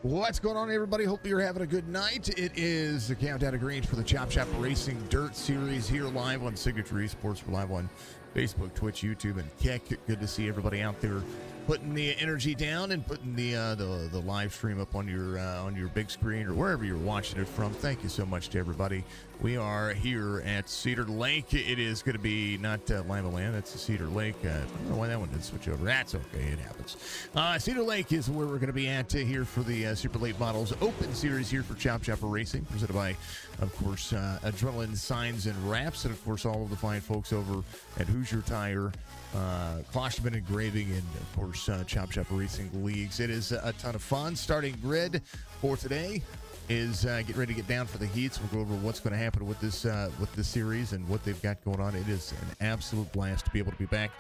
What's going on, everybody? Hope you're having a good night. It is the Countdown to Greens for the Chop Shop Racing Dirt Series here live on Signature Esports. We're live on Facebook, Twitch, YouTube, and Kick. Good to see everybody out there putting the energy down and putting the live stream up on your big screen or wherever you're watching it from. Thank you so much to everybody. We are here at Cedar Lake. It is going to be not Lima Land. That's the Cedar Lake. I don't know why that one didn't switch over. That's okay. It happens. Cedar Lake is where we're going to be at here for the Super Late Models Open Series here for Chop Chopper Racing, presented by, of course, Adrenaline Signs and Wraps, and, of course, all of the fine folks over at Hoosier Tire, Klosterman Engraving, and, of course, Chop Chopper Racing Leagues. It is a ton of fun. Starting grid for today is get ready to get down for the heats. We'll go over what's going to happen with this series and what they've got going on. It is an absolute blast to be able to be back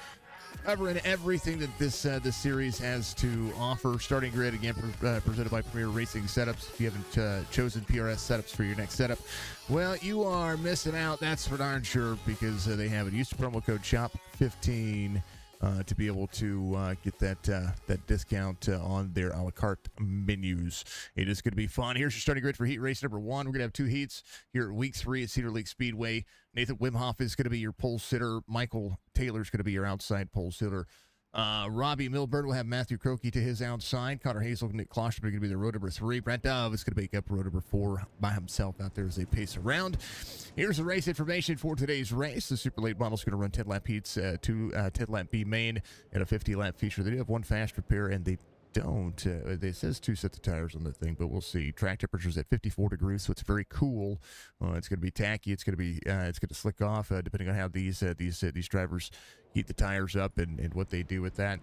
covering everything that this series has to offer. Starting grid again presented by Premier Racing Setups. If you haven't chosen PRS Setups for your next setup, well, you are missing out. That's for darn sure, because they have it. Use the promo code CHOP15 to be able to get that discount on their a la carte menus. It is going to be fun. Here's your starting grid for heat race number 1. We're going to have 2 heats here at week 3 at Cedar Lake Speedway. Nathan Wimhoff is going to be your pole sitter. Michael Taylor is going to be your outside pole sitter. Robbie Milburn will have Matthew Croakey to his outside. Connor Hazel and Nick Klosterman are going to be the road number 3. Brent Dove is going to make up road number 4 by himself out there as they pace around. Here's the race information for today's race. The Super Late Model is going to run 10-lap heats, 2 10-lap B main, and a 50-lap feature. They do have 1 fast repair, and they don't. It says 2 sets of tires on the thing, but we'll see. Track temperature's at 54 degrees, so it's very cool. It's going to be tacky. It's going to slick off, depending on how these drivers heat the tires up and what they do with that.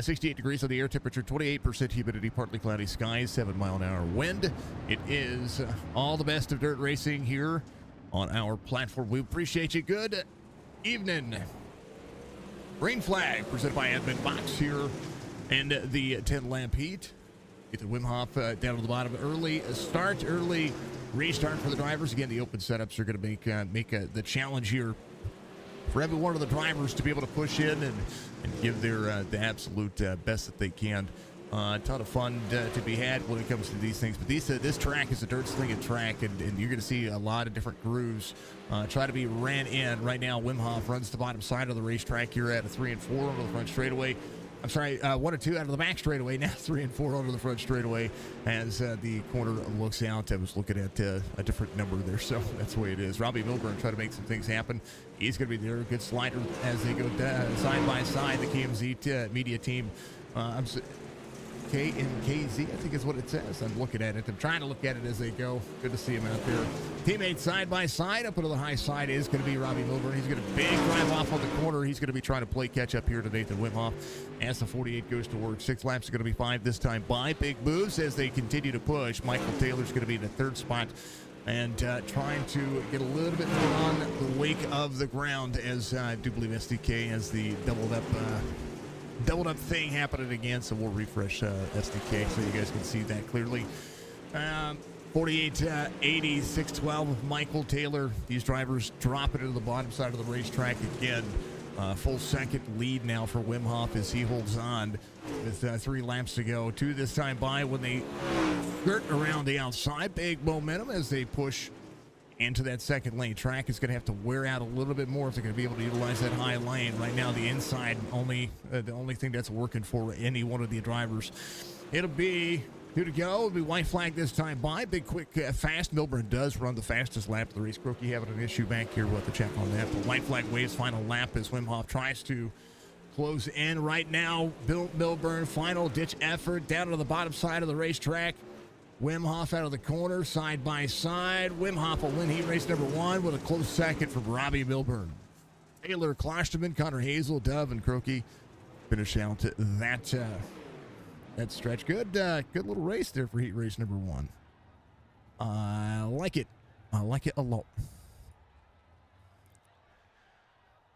68 degrees on the air temperature, 28% humidity, partly cloudy skies, 7-mile-an-hour wind. It is all the best of dirt racing here on our platform. We appreciate you. Good evening. Green flag presented by Admin Box here. And the 10-lap heat. Get the Wimhoff down to the bottom. Early restart for the drivers. Again, the open setups are going to make the challenge here for every one of the drivers to be able to push in and give their the absolute best that they can. A ton of fun to be had when it comes to these things. But this track is a dirt slinging track, and you're going to see a lot of different grooves try to be ran in. Right now, Wimhoff runs the bottom side of the racetrack here at a 3 and 4 over the front straightaway. I'm sorry, 1 and 2 out of the back straightaway. Now 3 and 4 under the front straightaway as the corner looks out. I was looking at a different number there, so that's the way it is. Robbie Milburn trying to make some things happen. He's going to be there. Good slider as they go side by side. The KMZ media team. KMKZ, I think is what it says. I'm looking at it. I'm trying to look at it as they go. Good to see him out there. Teammates side by side. Up into the high side is going to be Robbie Milburn. He's going to big drive off on the corner. He's going to be trying to play catch up here to Nathan Wimhoff as the 48 goes to work. 6 laps are going to be 5 this time by. Big moves as they continue to push. Michael Taylor's going to be in the 3rd spot and trying to get a little bit more on the wake of the ground, as I do believe SDK has the doubled up thing happening again, so we'll refresh SDK so you guys can see that clearly. 48 80 612 of Michael Taylor. These drivers dropping into the bottom side of the racetrack again. Full second lead now for Wimhoff as he holds on with 3 laps to go. 2 this time by when they skirt around the outside. Big momentum as they push into that second lane. Track is going to have to wear out a little bit more if they're going to be able to utilize that high lane. Right now, the inside the only thing that's working for any one of the drivers. It'll be 2 to go. It'll be white flag this time by. Big, quick, fast. Milburn does run the fastest lap of the race. Croakey having an issue back here. We'll have to check on that. But white flag waves final lap as Wimhoff tries to close in right now. Bill Milburn, final ditch effort down to the bottom side of the racetrack. Wimhoff out of the corner, side by side. Wimhoff will win heat race number 1 with a close second from Robbie Milburn. Taylor, Klosterman, Connor Hazel, Dove, and Croakey finish out that stretch. Good little race there for heat race number 1. I like it. I like it a lot.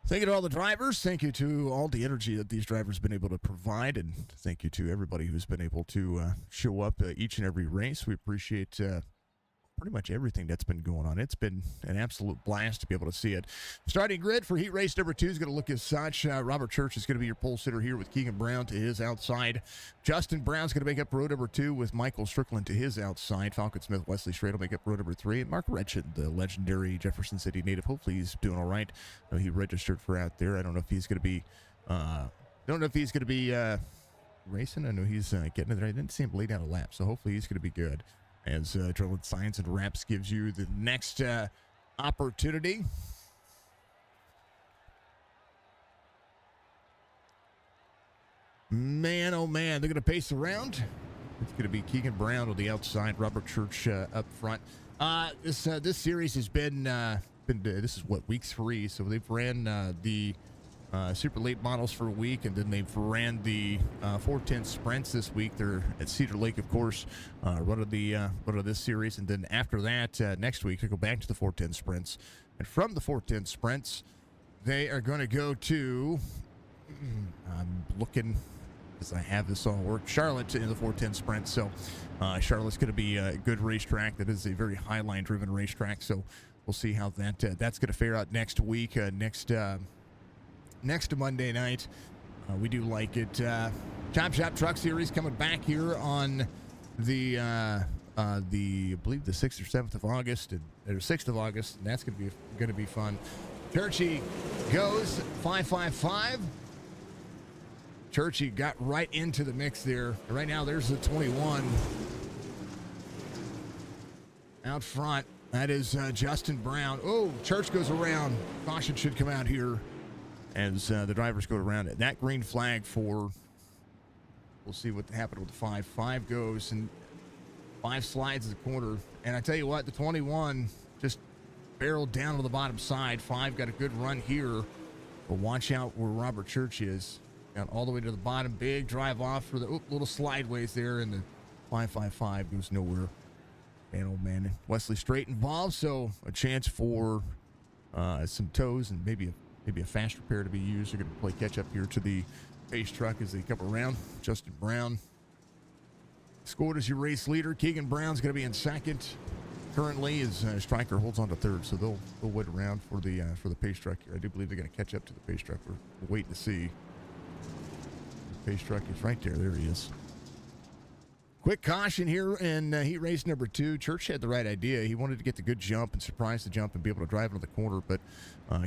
Thank you to all the drivers. Thank you to all the energy that these drivers have been able to provide. And thank you to everybody who's been able to show up each and every race. We appreciate pretty much everything that's been going on. It's been an absolute blast to be able to see it. Starting grid for heat race number 2 is going to look as such. Robert Church is going to be your pole sitter here with Keegan Brown to his outside. Justin Brown's going to make up row number 2 with Michael Strickland to his outside. Falcon Smith, Wesley Strait will make up row number 3. And Mark Retchin, the legendary Jefferson City native, hopefully he's doing all right. He registered for out there. I don't know if he's going to be racing. I know he's getting it there. I didn't see him lay down a lap, so hopefully he's going to be good. As Drilling Science and Wraps gives you the next opportunity. Man, oh man, they're going to pace around. It's going to be Keegan Brown on the outside, Robert Church up front. This series has been this is what, week 3, so they've ran the super late models for a week, and then they've ran the 410 sprints this week. They're at Cedar Lake, of course, running this series, and then after that, next week they go back to the 410 sprints, and from the 410 sprints, they are going to go to. I'm looking because I have this all work. Charlotte in the 410 sprint, so Charlotte's going to be a good racetrack. That is a very high line driven racetrack, so we'll see how that's going to fare out next week. Next Monday night, we do like it. Chop Shop Truck Series coming back here on the I believe the 6th or 7th of August, or 6th of August, and that's going to be fun. Churchy goes 555. Churchy got right into the mix there. Right now, there's the 21 out front. That is Justin Brown. Oh, Church goes around. Caution should come out here as the drivers go around it. That green flag for, we'll see what happened with the 5. 5 goes, and 5 slides the corner. And I tell you what, the 21 just barreled down to the bottom side. 5 got a good run here, but watch out where Robert Church is. Got all the way to the bottom. Big drive off for the little slideways there, and the 555 goes nowhere. Man, oh man. Wesley Strait involved, so a chance for some tows and maybe a fast repair to be used. They're going to play catch up here to the pace truck as they come around. Justin Brown scored as your race leader. Keegan Brown's going to be in second. Currently, his striker holds on to third, so they'll wait around for the pace truck here. I do believe they're going to catch up to the pace truck. We're waiting to see. The pace truck is right there. There he is. Quick caution here in heat race number 2. Church had the right idea. He wanted to get the good jump and surprise the jump and be able to drive into the corner, but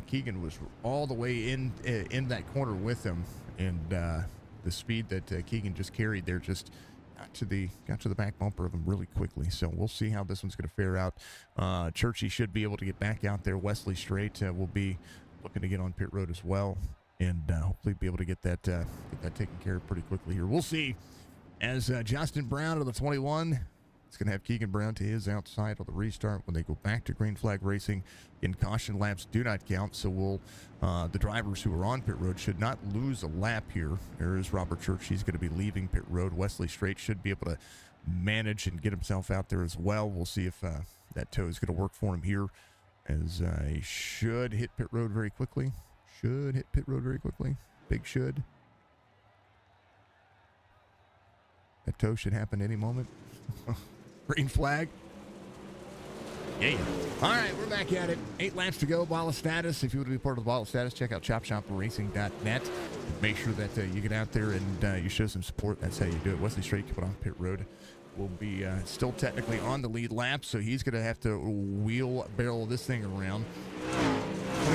Keegan was all the way in that corner with him, and the speed that Keegan just carried there just got to the back bumper of him really quickly. So we'll see how this one's going to fare out. Churchy should be able to get back out there. Wesley Strait will be looking to get on pit road as well, and hopefully be able to get that taken care of pretty quickly here. We'll see. As Justin Brown of the 21, it's going to have Keegan Brown to his outside on the restart when they go back to green flag racing. In caution laps do not count, so the drivers who are on pit road should not lose a lap here. There is Robert Church. He's going to be leaving pit road. Wesley Strait should be able to manage and get himself out there as well. We'll see if that tow is going to work for him here, as he should hit pit road very quickly. Big should. That tow should happen any moment. Green flag. Yeah. All right, we're back at it. 8 laps to go. Ball of status. If you want to be part of the ball of status, check out chopshopracing.net. Make sure that you get out there and you show some support. That's how you do it. Wesley Strait coming off pit road will be still technically on the lead lap, so he's going to have to wheel-barrel this thing around.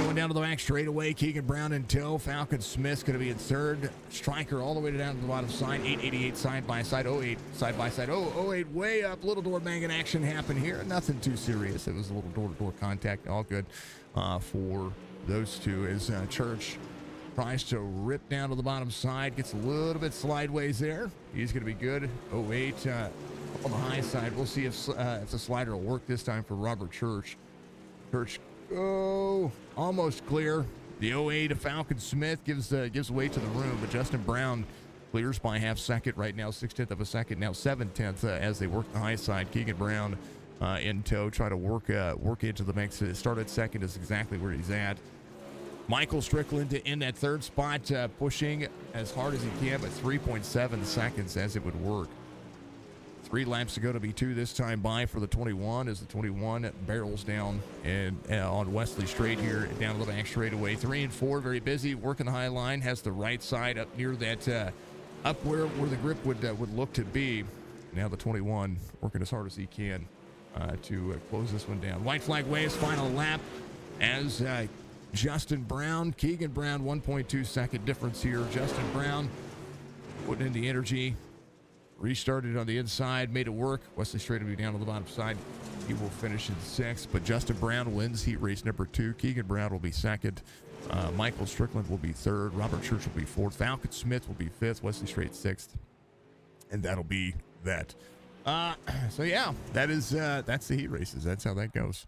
Going down to the back straightaway. Keegan Brown in tow. Falcon Smith's going to be in third. Striker all the way down to the bottom side. 888 side by side. 08 side by side. 08 way up. Little door banging action happened here. Nothing too serious. It was a little door-to-door contact. All good for those two. As Church tries to rip down to the bottom side. Gets a little bit slideways there. He's going to be good. 08 up on the high side. We'll see if the slider will work this time for Robert Church. Church. Oh, almost clear. The 08 of Falcon Smith gives way to the room, but Justin Brown clears by half second right now, 6/10 of a second, now 7/10 as they work the high side. Keegan Brown in tow, try to work into the mix. Started second is exactly where he's at. Michael Strickland in that third spot, pushing as hard as he can, but 3.7 seconds as it would work. 3 laps to go to be 2 this time by for the 21 as the 21 barrels down and on Wesley Straight here down the back straightaway. 3 and 4 very busy working the high line, has the right side up near that up where the grip would look to be. Now the 21 working as hard as he can to close this one down. White flag waves, final lap as Justin Brown, Keegan Brown, 1.2 second difference here. Justin Brown putting in the energy, restarted on the inside, made it work. Wesley Straight will be down on the bottom side. He will finish in 6th, but Justin Brown wins heat race number 2. Keegan Brown will be 2nd. Michael Strickland will be 3rd. Robert Church will be 4th. Falcon Smith will be 5th. Wesley Straight 6th. And that'll be that. So yeah, that's the heat races. That's how that goes.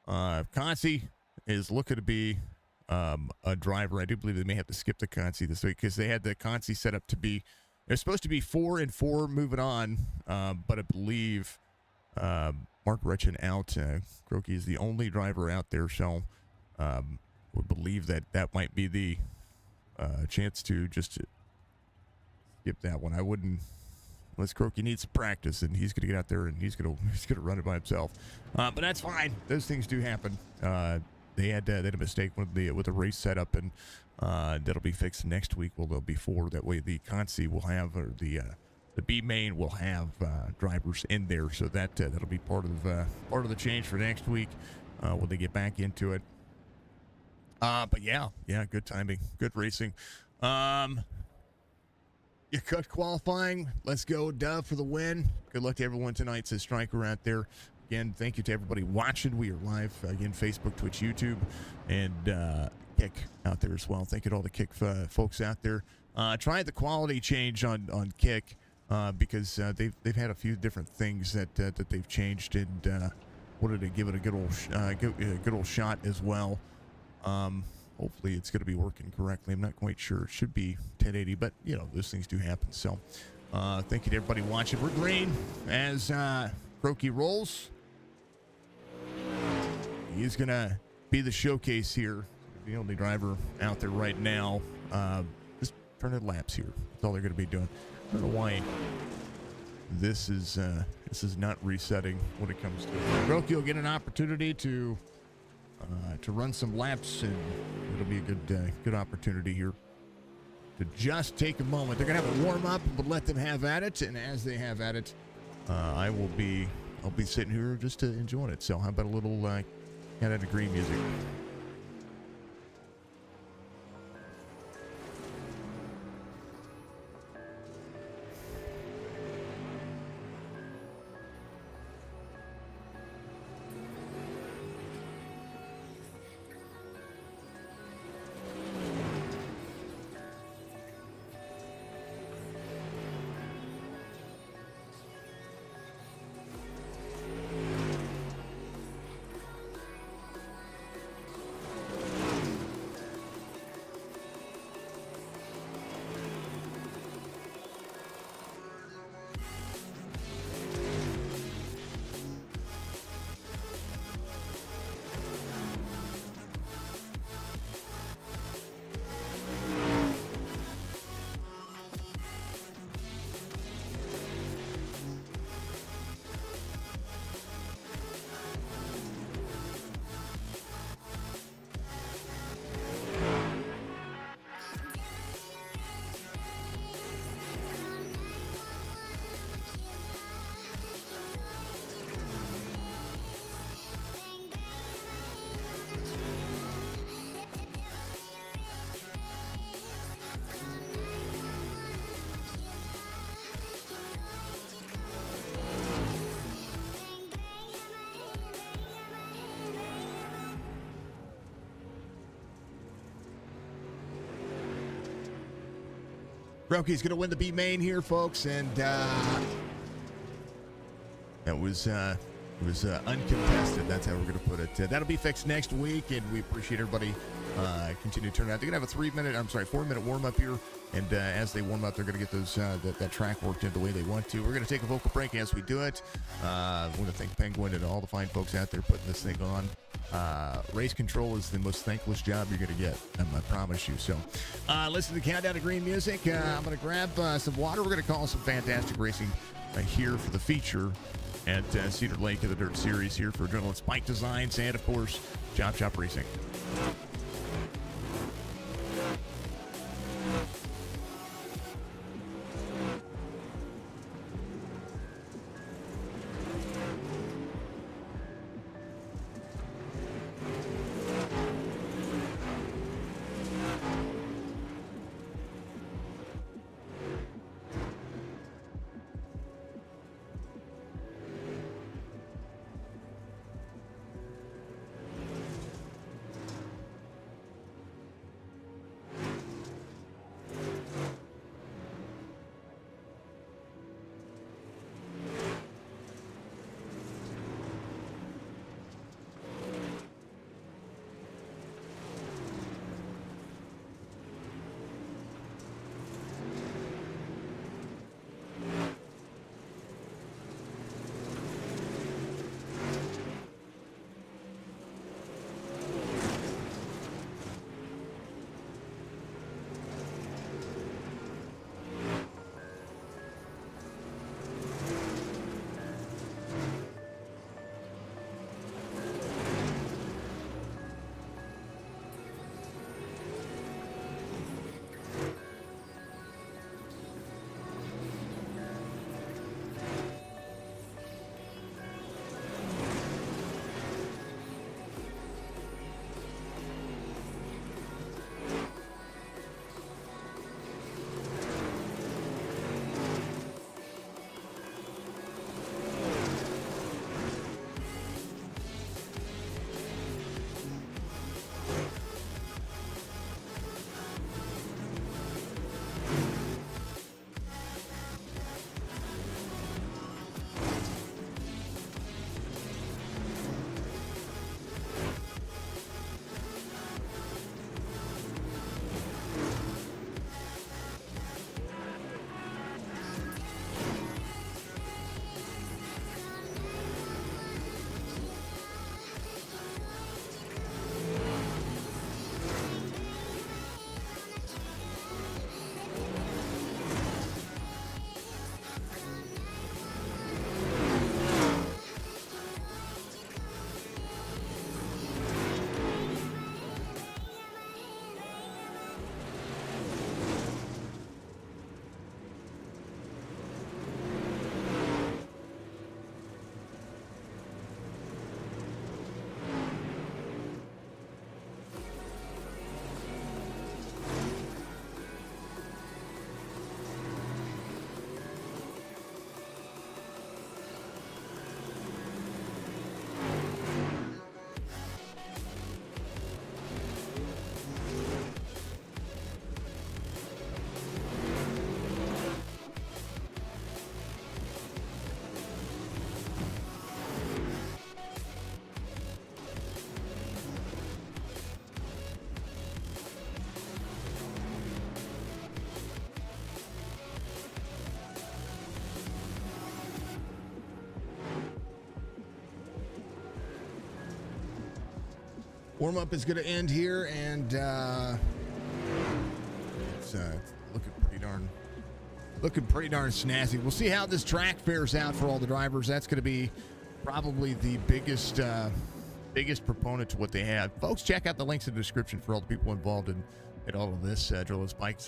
Concy is looking to be a driver. I do believe they may have to skip the Concy this week because they had the Concy set up to be, they're supposed to be 4 and 4 moving on, but I believe Mark Retchen out. Croaky is the only driver out there, so would believe that might be the chance to just skip that one. I wouldn't, unless Croaky needs some practice, and he's going to get out there and he's going to run it by himself. But that's fine. Those things do happen. They had a mistake with the race setup, and that'll be fixed next week. Well, there'll be 4. That way, the Concy will have, or the B main will have drivers in there, so that'll be part of the change for next week when they get back into it. But yeah, good timing, good racing. You cut qualifying. Let's go, Dove, for the win. Good luck to everyone tonight, says Stryker out there. Again, thank you to everybody watching. We are live, again, Facebook, Twitch, YouTube, and Kick out there as well. Thank you to all the Kick folks out there. Tried the quality change on Kick because they've had a few different things that they've changed, and wanted to give it a good old shot as well. Hopefully it's going to be working correctly. I'm not quite sure. It should be 1080, but those things do happen. So thank you to everybody watching. We're green as Croaky rolls. He's going to be the showcase here. The only driver out there right now. Just turning laps here. That's all they're going to be doing. I don't know why this is not resetting when it comes to it. Croaky will get an opportunity to run some laps, and it'll be a good opportunity here to just take a moment. They're gonna have a warm up, but let them have at it. And as they have at it, I'll be sitting here just enjoying it. So how about a little Cat Out of Green music? Croaky's going to win the B main here, folks, and that was uncontested. That's how we're going to put it. That'll be fixed next week, and we appreciate everybody continue to turn out. They're going to have a 4-minute warm-up here, and as they warm up, they're going to get those that track worked in the way they want to. We're going to take a vocal break as we do it. I want to thank Penguin and all the fine folks out there putting this thing on. Race control is the most thankless job you're going to get, I promise you. So listen to the Countdown to Green music. I'm going to grab some water. We're going to call some fantastic racing here for the feature at Cedar Lake of the Dirt Series here for Adrenaline Spike Designs and, of course, Chop Shop Racing. Warm-up is going to end here, and it's looking pretty darn snazzy. We'll see how this track fares out for all the drivers. That's going to be probably the biggest proponent to what they have. Folks, check out the links in the description for all the people involved in all of this. Drill Spike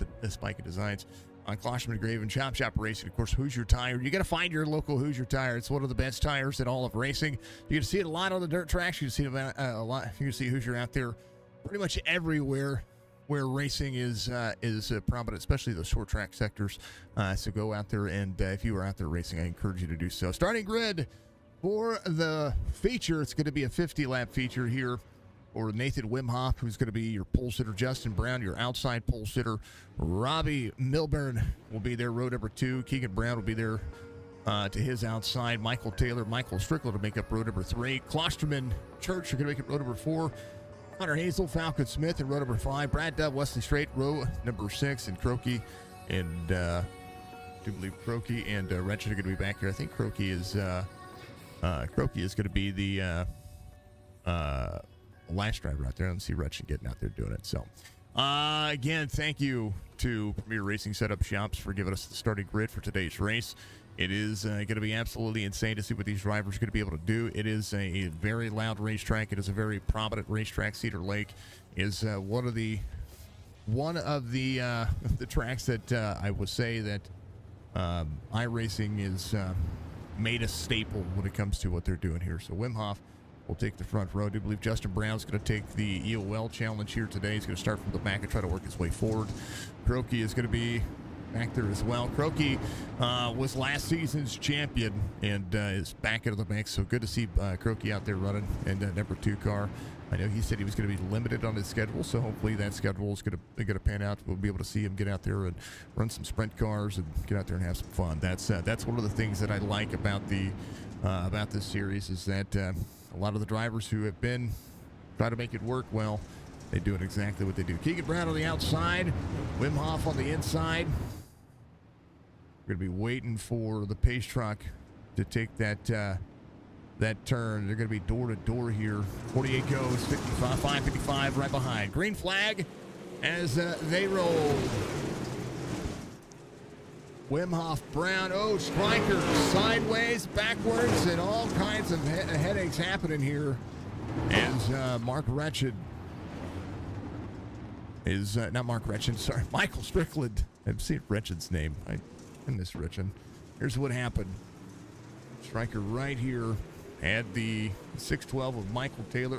Designs on Klosterman Grave and Chop Shop Racing. Of course, Hoosier Tire. You got to find your local Hoosier Tire. It's one of the best tires in all of racing. You can see it a lot on the dirt tracks. You can see it a lot. You can see Hoosier out there pretty much everywhere where racing is prominent, especially the short track sectors. So go out there, and if you are out there racing, I encourage you to do so. Starting grid for the feature. It's going to be a 50-lap feature here. Or Nathan Wimhoff, who's going to be your pole sitter. Justin Brown, your outside pole sitter. Robbie Milburn will be there, row number 2. Keegan Brown will be there to his outside. Michael Taylor, Michael Strickland to make up row number 3. Klosterman Church are going to make up row number 4. Hunter Hazel, Falcon Smith in row number 5. Brad Dove, Wesley Strait, row number 6. And Croaky and I do believe Croaky and Wretched are going to be back here. I think Croaky is going to be the last driver out there. I don't see Wretched getting out there doing it. So, again, thank you to Premier Racing Setup Shops for giving us the starting grid for today's race. It is going to be absolutely insane to see what these drivers are going to be able to do. It is a very loud racetrack. It is a very prominent racetrack. Cedar Lake is one of the the tracks that I would say that iRacing is made a staple when it comes to what they're doing here. So Wim Hof will take the front row. I do believe Justin Brown's going to take the EOL challenge here today. He's going to start from the back and try to work his way forward. Croaky is going to be back there as well. Croaky was last season's champion and is back into the mix. So good to see Croaky out there running in number 2 car. I know he said he was going to be limited on his schedule, so hopefully that schedule is going to pan out. We'll be able to see him get out there and run some sprint cars and get out there and have some fun. That's one of the things that I like about this series is that a lot of the drivers who have been trying to make it work well, they do it exactly what they do. Keegan Brown on the outside, Wim Hof on the inside. We're going to be waiting for the pace truck to take that turn. They're going to be door to door here. 48 goes, 55, 555 right behind. Green flag as they roll. Wim Hof, Brown, Striker, sideways, backwards, and all kinds of headaches happening here as Mark Wretched is, not Mark Wretched, sorry, Michael Strickland. I've seen Wretched's name. I miss Wretched. Here's what happened. Striker right here had the 612 of Michael Taylor.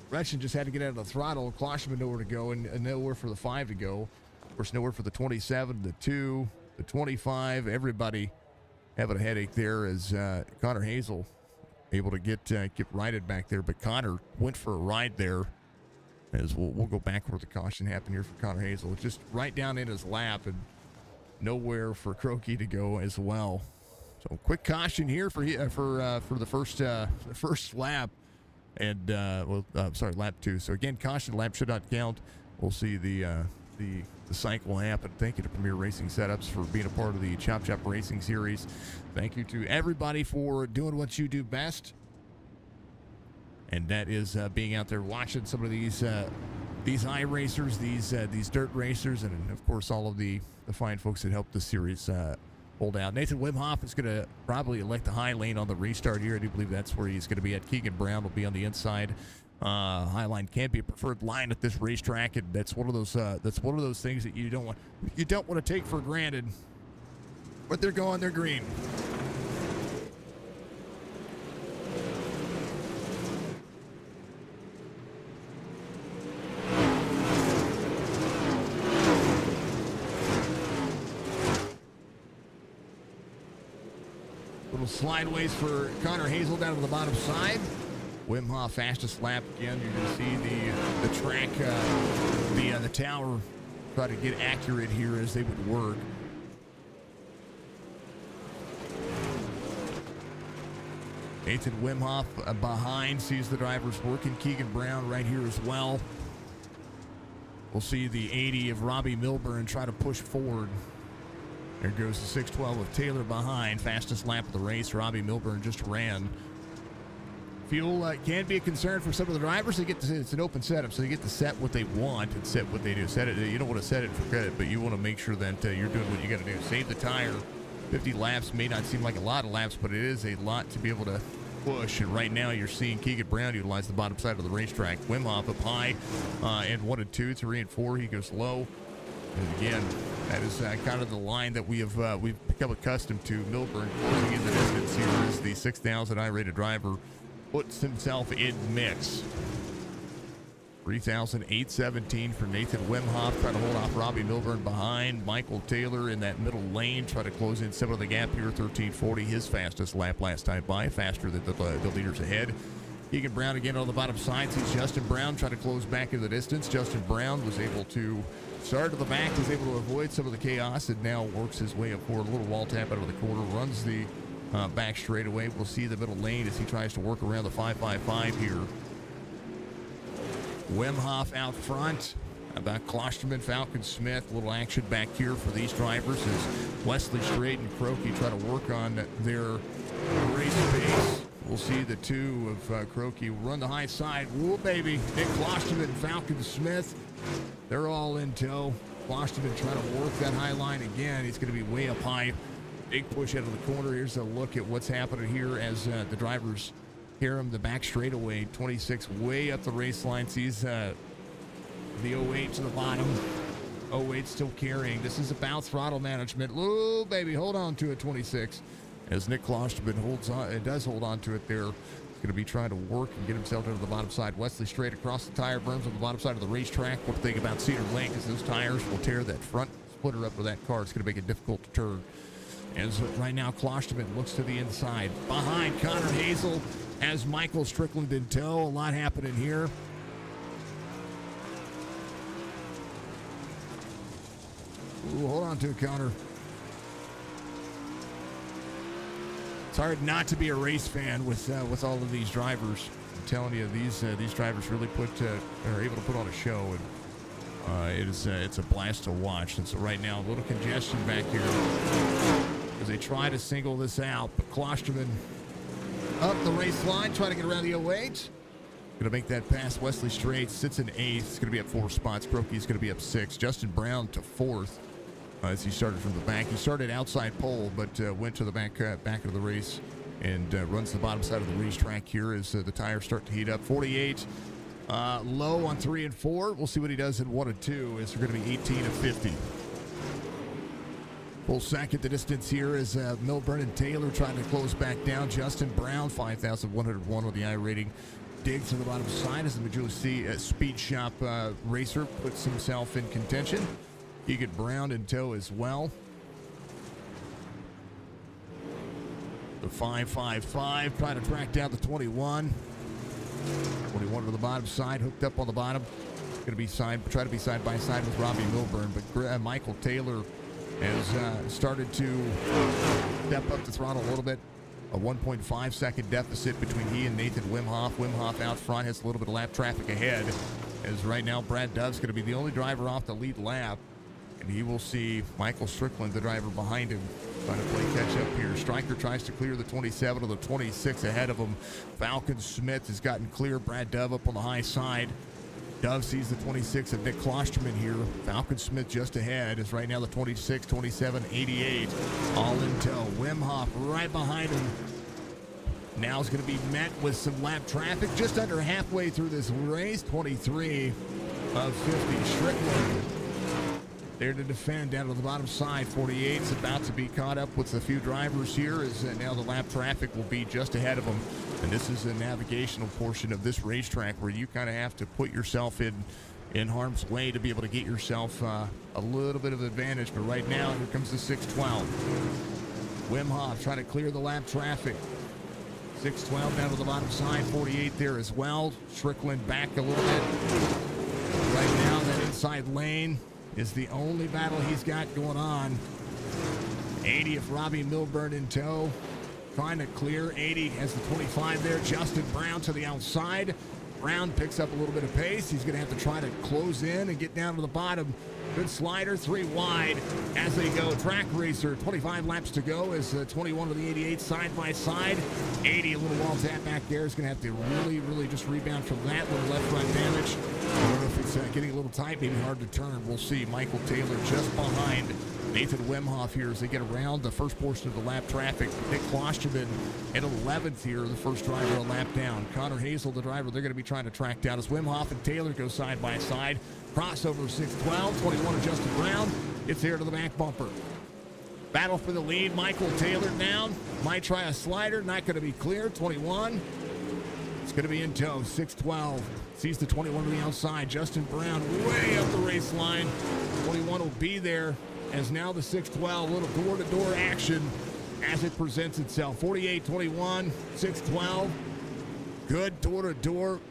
Wretched just had to get out of the throttle. Klosterman nowhere to go and nowhere for the 5 to go. Of course, nowhere for the 27, the 2, the 25. Everybody having a headache there as Connor Hazel able to get righted back there. But Connor went for a ride there as we'll go back where the caution happened here for Connor Hazel. Just right down in his lap and nowhere for Croaky to go as well. So quick caution here for the first lap, and lap 2. So again, caution lap should not count. We'll see the cycle happen. Thank you to Premier Racing Setups for being a part of the Chop Chop Racing Series. Thank you to everybody for doing what you do best, and that is being out there watching some of these iRacers, these dirt racers, and of course all of the fine folks that helped the series hold out. Nathan Wim Hof is going to probably elect the high lane on the restart here. I do believe that's where he's going to be at. Keegan Brown will be on the inside. High line can be a preferred line at this racetrack, and that's one of those things that you don't want to take for granted. But they're going, they're green. Little slideways for Connor Hazel down to the bottom side. Wim Hof fastest lap again. You're going to see the track, the tower try to get accurate here as they would work. Nathan Wim Hof behind, sees the drivers working. Keegan Brown right here as well. We'll see the 80 of Robbie Milburn try to push forward. There goes the 612 of Taylor behind. Fastest lap of the race. Robbie Milburn just ran. Fuel can be a concern for some of the drivers. It's an open setup, so they get to set what they want and set what they do. Set it. You don't want to set it for credit, but you want to make sure that you're doing what you got to do. Save the tire. 50 laps may not seem like a lot of laps, but it is a lot to be able to push. And right now you're seeing Keegan Brown utilize the bottom side of the racetrack. Wim Hof up high in 1 and 2, 3 and 4. He goes low. And again, that is kind of the line that we've become accustomed to. Milburn closing in the distance here as the 6,000 I-rated driver puts himself in mix. 3,817 for Nathan Wim Hof, trying to hold off Robbie Milburn behind. Michael Taylor in that middle lane, try to close in some of the gap here. 1340, his fastest lap last time by, faster than the leaders ahead. Keegan Brown again on the bottom side. Sees Justin Brown try to close back in the distance. Justin Brown was able to start to the back, was able to avoid some of the chaos, and now works his way up forward. A little wall tap out of the corner, runs the back straightaway. We'll see the middle lane as he tries to work around the 555 here. Wim Hof out front. About Klosterman, Falcon Smith. A little action back here for these drivers as Wesley Strait and Croaky try to work on their race pace. We'll see the 2 of Croaky run the high side. Whoa, baby. Nick Klosterman and Falcon Smith. They're all in tow. Klosterman trying to work that high line again. He's going to be way up high Big push out of the corner. Here's a look at what's happening here as the drivers hear him. The back straightaway, 26 way up the race line. Sees the 08 to the bottom. 08 still carrying. This is about throttle management. Ooh, baby, hold on to it, 26. As Nick Klosterman holds on, it does hold on to it there. He's going to be trying to work and get himself into the bottom side. Wesley straight across the tire berms on the bottom side of the racetrack. What to think about Cedar Lake is those tires will tear that front splitter up with that car. It's going to make it difficult to turn. As right now, Klosterman looks to the inside. Behind Connor Hazel has Michael Strickland in tow. A lot happening here. Ooh, hold on to it, Connor. It's hard not to be a race fan with all of these drivers. I'm telling you, these drivers really are able to put on a show, and it's a blast to watch. And so right now, a little congestion back here as they try to single this out. But Klosterman up the race line, trying to get around the 08. Going to make that pass. Wesley Straight sits in 8th. It's going to be up 4 spots. Croakey's going to be up 6. Justin Brown to 4th. As he started from the back. He started outside pole, but went to the back of the race and runs the bottom side of the racetrack here as the tires start to heat up. 48 low on 3 and 4. We'll see what he does in 1 and 2 as they're going to be 18 and 50. Full second the distance here is Milburn and Taylor trying to close back down. Justin Brown, 5,101 with the I rating. Digs to the bottom side as the Majula Speed Shop racer puts himself in contention. Keegan Brown in tow as well. The 555 trying to track down the 21. 21 to the bottom side, hooked up on the bottom. Going to be try to be side by side with Robbie Milburn, but Michael Taylor has started to step up the throttle a little bit. A 1.5 second deficit between he and Nathan Wimhoff. Wimhoff out front has a little bit of lap traffic ahead. As right now, Brad Dove's going to be the only driver off the lead lap. And he will see Michael Strickland, the driver behind him, trying to play catch up here. Stryker tries to clear the 27 of the 26 ahead of him. Falcon Smith has gotten clear. Brad Dove up on the high side. Dove sees the 26 of Nick Klosterman here. Falcon Smith just ahead is right now the 26, 27, 88. All in tow. Wimhoff right behind him. Now is going to be met with some lap traffic just under halfway through this race. 23 of 50. Strickland there to defend down to the bottom side. 48 is about to be caught up with a few drivers here as now the lap traffic will be just ahead of them. And this is a navigational portion of this racetrack where you kind of have to put yourself in harm's way to be able to get yourself a little bit of advantage. But right now, here comes the 612. Wimhoff trying to clear the lap traffic. 612 down to the bottom side. 48 there as well. Strickland back a little bit. Right now, that inside lane is the only battle he's got going on. 80 of Robbie Milburn in tow. Trying to clear. 80 has the 25 there. Justin Brown to the outside. Brown picks up a little bit of pace. He's going to have to try to close in and get down to the bottom. Good slider, 3 wide as they go. Track racer, 25 laps to go as 21 to the 88 side by side. 80, a little wall tap back there. Is going to have to really just rebound from that little left front damage. I don't know if it's getting a little tight, maybe hard to turn. We'll see. Michael Taylor just behind Nathan Wimhoff here as they get around the first portion of the lap traffic. Nick Klosterman in 11th here, the first driver a lap down. Connor Hazel, the driver, they're going to be trying to track down as Wimhoff and Taylor go side by side. Crossover 612, 21 to Justin Brown. It's here to the back bumper. Battle for the lead. Michael Taylor down. Might try a slider. Not going to be clear. 21. It's going to be in tow. 612. Sees the 21 to the outside. Justin Brown way up the race line. 21 will be there as now the 612. A little door-to-door action as it presents itself. 48-21. 612. Good door-to-door.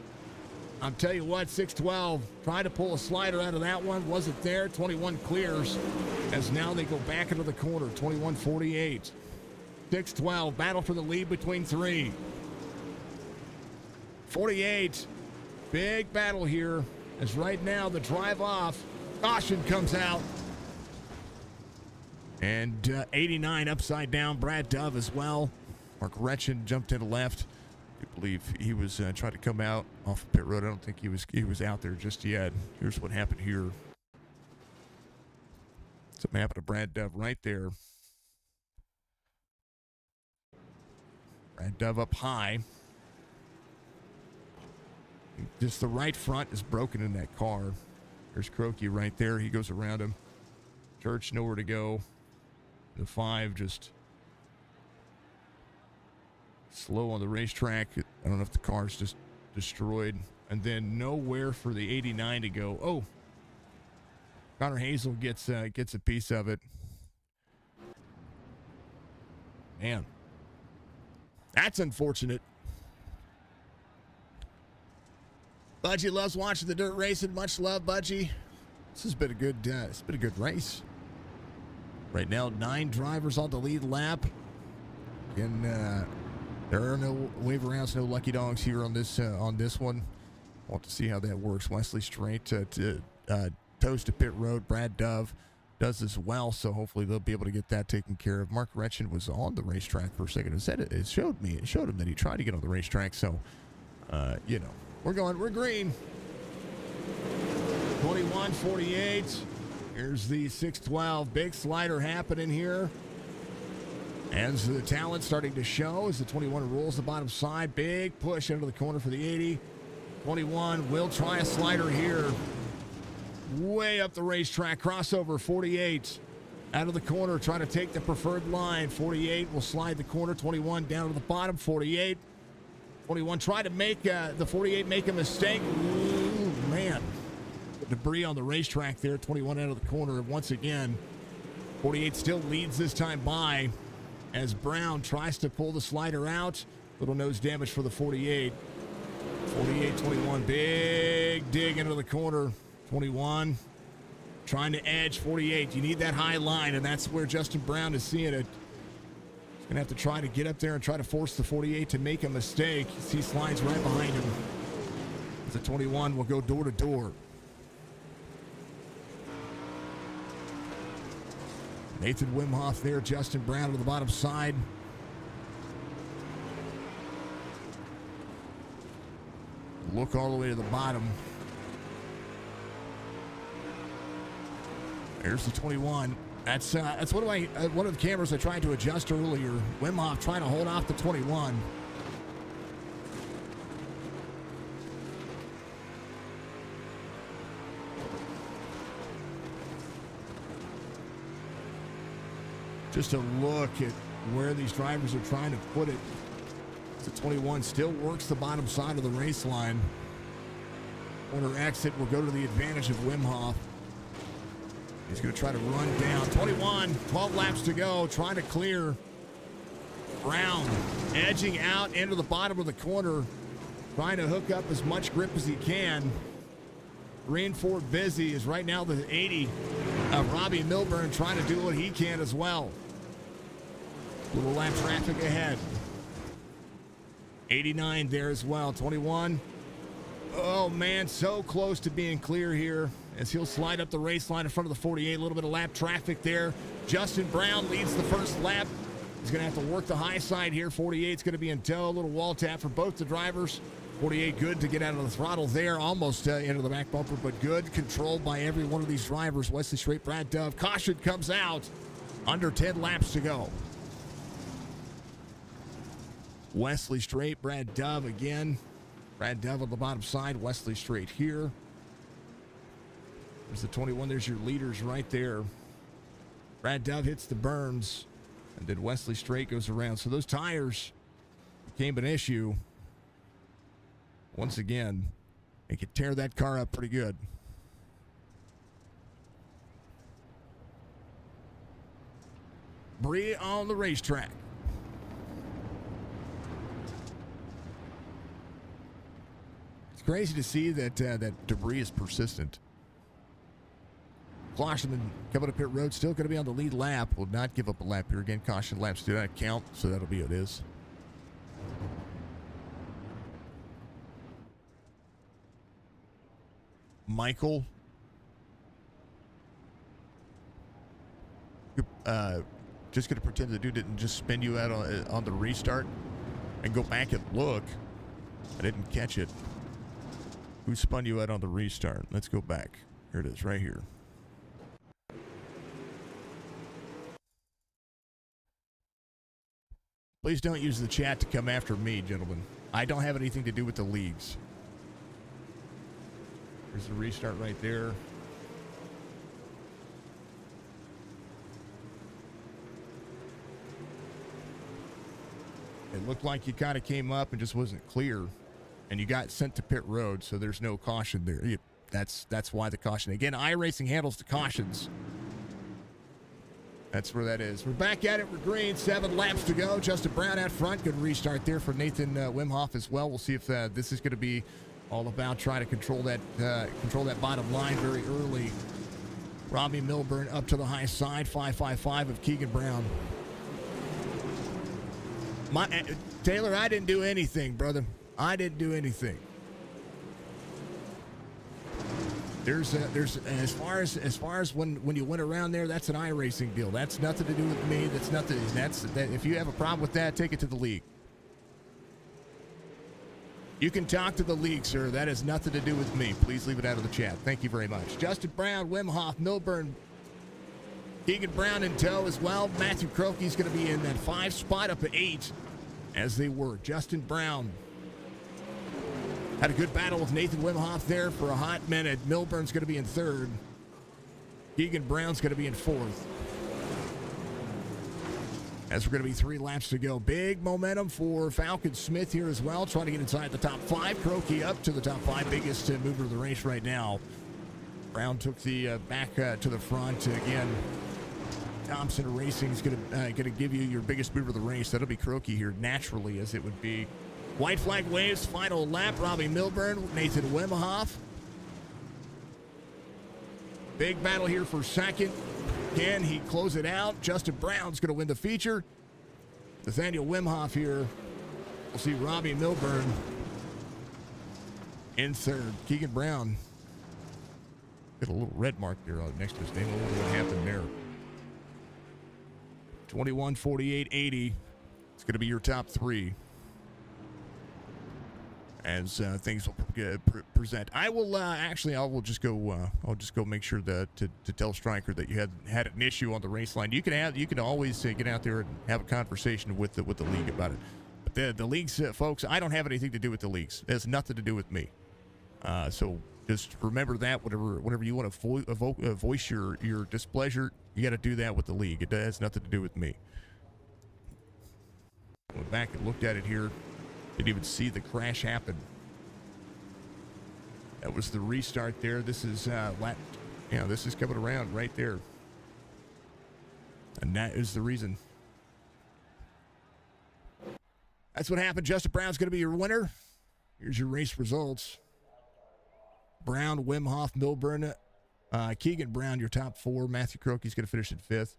I'll tell you what, 612 tried to pull a slider out of that one. Wasn't there. 21 clears as now they go back into the corner. 21-48. 612, battle for the lead between 3. 48, big battle here as right now the drive off. Caution comes out. And 89 upside down. Brad Dove as well. Mark Retchen jumped in left. I believe he was trying to come out off of pit road. I don't think he was out there just yet. Here's what happened here. Something happened to Brad Dove right there. Brad Dove up high. Just the right front is broken in that car. There's Croaky right there. He goes around him. Church nowhere to go. The 5 just slow on the racetrack. I don't know if the car's just destroyed. And then nowhere for the 89 to go. Oh, Connor Hazel gets a piece of it. Man, that's unfortunate. Budgie loves watching the dirt racing. Much love, Budgie. This has been a good. It's been a good race. Right now, 9 drivers on the lead lap, and there are no wave arounds, no lucky dogs here on this one. Want to see how that works. Wesley Straight to toes to pit road. Brad Dove does as well, so hopefully they'll be able to get that taken care of. Mark Retchen was on the racetrack for a second. It showed him that he tried to get on the racetrack. So, we're green. 21:48. Here's the 612. Big slider happening here. As the talent starting to show as the 21 rolls the bottom side. Big push into the corner for the 80. 21 will try a slider here. Way up the racetrack. Crossover 48. Out of the corner, trying to take the preferred line. 48 will slide the corner. 21 down to the bottom. 48. 21 try to make the 48 make a mistake. Ooh, man. Debris on the racetrack there. 21 out of the corner once again. 48 still leads this time by as Brown tries to pull the slider out. Little nose damage for the 48. 48-21. Big dig into the corner. 21 trying to edge 48. You need that high line, and that's where Justin Brown is seeing it. He's going to have to try to get up there and try to force the 48 to make a mistake. He slides right behind him. The 21 will go door to door. Nathan Wimhoff there, Justin Brown to the bottom side. Look all the way to the bottom. There's the 21. That's one of the cameras I tried to adjust earlier. Wimhoff trying to hold off the 21. Just a look at where these drivers are trying to put it. The 21 still works the bottom side of the race line. Corner exit will go to the advantage of Wimhoff. He's going to try to run down. 21, 12 laps to go, trying to clear. Brown edging out into the bottom of the corner, trying to hook up as much grip as he can. Green Ford busy is right now the 80 of Robbie Milburn trying to do what he can as well. Little lap traffic ahead. 89 there as well. 21. Oh, man, so close to being clear here as he'll slide up the race line in front of the 48. A little bit of lap traffic there. Justin Brown leads the first lap. He's going to have to work the high side here. 48 is going to be in tow. A little wall tap for both the drivers. 48 good to get out of the throttle there. Almost into the back bumper, but good. Controlled by every one of these drivers. Wesley Straight, Brad Dove. Caution comes out. Under 10 laps to go. Wesley Straight, Brad Dove again. Brad Dove on the bottom side. Wesley Straight here. There's the 21. There's your leaders right there. Brad Dove hits the berms. And then Wesley Straight goes around. So those tires became an issue. Once again, they could tear that car up pretty good. Bree on the racetrack. It's crazy to see that that debris is persistent. Caution coming up pit road, still going to be on the lead lap. Will not give up a lap here again. Caution laps do not count, so that'll be what it is. Michael, just going to pretend the dude didn't just spin you out on the restart and go back and look. I didn't catch it. Who spun you out on the restart? Let's go back. Here it is, right here. Please don't use the chat to come after me, gentlemen. I don't have anything to do with the leagues. There's the restart right there. It looked like you kind of came up and just wasn't clear, and you got sent to pit road, so there's no caution there. That's why the caution. Again, iRacing handles the cautions. That's where that is. We're back at it. We're green. 7 laps to go. Justin Brown out front. Good restart there for Nathan Wimhoff as well. We'll see if this is going to be all about trying to control that bottom line very early. Robbie Milburn up to the high side. 5.55 of Keegan Brown. Taylor, I didn't do anything, brother. I didn't do anything. There's as far as when you went around there, that's an iRacing deal. That's nothing to do with me. That's nothing. That if you have a problem with that, take it to the league. You can talk to the league, sir. That has nothing to do with me. Please leave it out of the chat. Thank you very much. Justin Brown, Wimhoff, Milburn, Keegan Brown in tow as well. Matthew Croakey's going to be in that 5 spot up at 8 as they work. Justin Brown had a good battle with Nathan Wimhoff there for a hot minute. Milburn's going to be in 3rd. Keegan Brown's going to be in 4th. As we're going to be 3 laps to go. Big momentum for Falcon Smith here as well, trying to get inside the top 5. Croakey up to the top 5, biggest mover of the race right now. Brown took the back to the front. Again, Thompson Racing is going to give you your biggest mover of the race. That'll be Croakey here naturally, as it would be. White flag waves, final lap. Robbie Milburn, Nathan Wimhoff. Big battle here for 2nd. Can he close it out? Justin Brown's going to win the feature. Nathaniel Wimhoff here. We'll see Robbie Milburn in 3rd. Keegan Brown. Got a little red mark there next to his name. I don't know what happened there. 21, 48, 80. It's going to be your top 3 as things will present. I will I'll just go make sure that to tell Stryker that you had an issue on the race line. You can always get out there and have a conversation with the league about it. But the leagues, folks, I don't have anything to do with the leagues. It has nothing to do with me. So just remember that whenever you want to voice your displeasure, you got to do that with the league. It has nothing to do with me. Went back and looked at it here. Didn't even see the crash happen. That was the restart there. This is this is coming around right there. And that is the reason. That's what happened. Justin Brown's going to be your winner. Here's your race results. Brown, Wimhoff, Milburn, Keegan Brown, your top 4. Matthew Croakey's going to finish at 5th.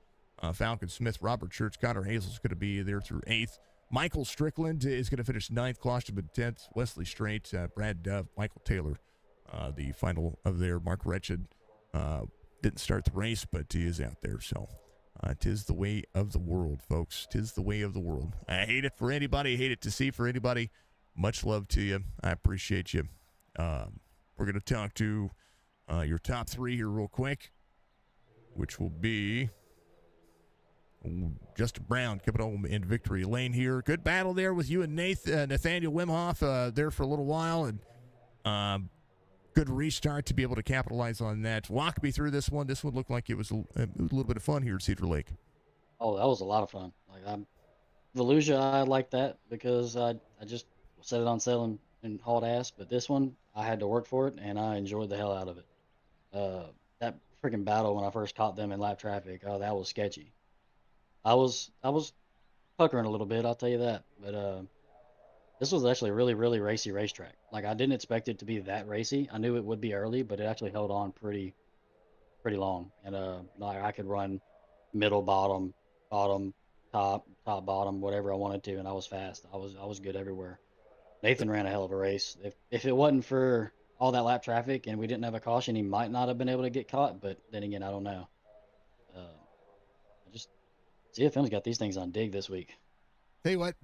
Falcon Smith, Robert Church, Connor Hazel's going to be there through 8th. Michael Strickland is going to finish 9th. Klosterman 10th. Wesley Strait, Brad Dove, Michael Taylor, the final of there. Mark Wretched didn't start the race, but he is out there. So 'tis the way of the world, folks. 'Tis the way of the world. I hate it for anybody. I hate it to see for anybody. Much love to you. I appreciate you. We're going to talk to your top 3 here real quick, which will be Justin Brown coming home in victory lane here. Good battle there with you and Nathaniel Wimhoff there for a little while, and good restart to be able to capitalize on that. Walk me through this one. This one looked like it was a little bit of fun here at Cedar Lake. Oh, that was a lot of fun. Volusia, I like that because I just set it on sale and hauled ass, but this one, I had to work for it, and I enjoyed the hell out of it. That freaking battle when I first caught them in lap traffic, that was sketchy. I was puckering a little bit, I'll tell you that. But this was actually a really, really racy racetrack. Like, I didn't expect it to be that racy. I knew it would be early, but it actually held on pretty long. And I could run middle, bottom, top, bottom, whatever I wanted to, and I was fast. I was good everywhere. Nathan ran a hell of a race. If it wasn't for all that lap traffic and we didn't have a caution, he might not have been able to get caught. But then again, I don't know. CFM's got these things on dig this week. Tell you what,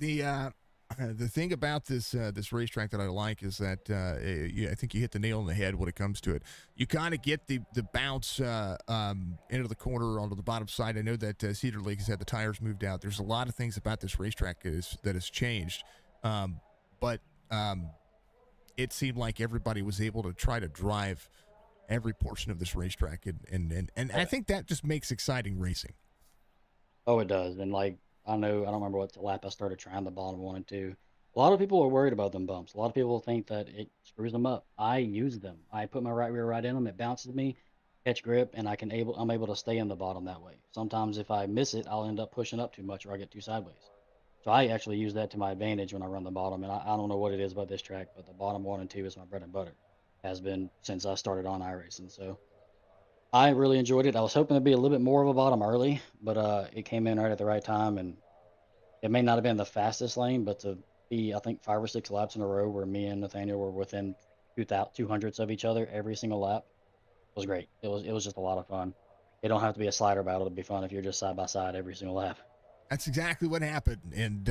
The thing about this racetrack that I like is that I think you hit the nail on the head when it comes to it. You kind of get the bounce into the corner onto the bottom side. I know that Cedar Lake has had the tires moved out. There's a lot of things about this racetrack that has changed, but it seemed like everybody was able to try to drive every portion of this racetrack, and I think that just makes exciting racing. Oh, it does. And like I know, I don't remember what lap I started trying the bottom one and two. A lot of people are worried about them bumps. A lot of people think that it screws them up. I use them. I put my right rear right in them. It bounces me, catch grip, and I'm able to stay in the bottom that way. Sometimes if I miss it, I'll end up pushing up too much or I get too sideways. So I actually use that to my advantage when I run the bottom. And I don't know what it is about this track, but the bottom one and two is my bread and butter. Has been since I started on iRacing. So I really enjoyed it. I was hoping to be a little bit more of a bottom early, but it came in right at the right time, and it may not have been the fastest lane, but to be, I think, 5 or 6 laps in a row where me and Nathaniel were within 200ths of each other every single lap was great. It was just a lot of fun. It don't have to be a slider battle to be fun if you're just side by side every single lap. That's exactly what happened, and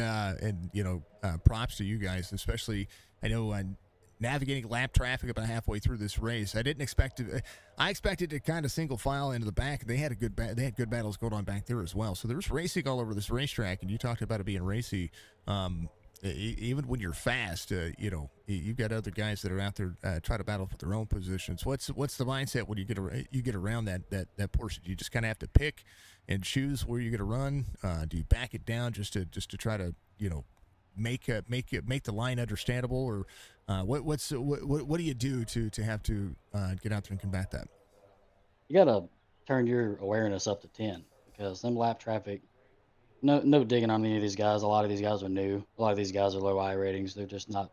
props to you guys, especially. I know navigating lap traffic about halfway through this race. I didn't expect to. I expected to kind of single file into the back. They had they had good battles going on back there as well. So there was racing all over this racetrack, and you talked about it being racy. Even when you're fast, you've got other guys that are out there try to battle for their own positions. What's the mindset when you get around that portion? Do you just kind of have to pick and choose where you're going to run? Do you back it down just to try to make the line understandable, or what do you do to have to get out there and combat that? You gotta turn your awareness up to 10 because them lap traffic. No digging on any of these guys. A lot of these guys are new. A lot of these guys are low I ratings. They're just not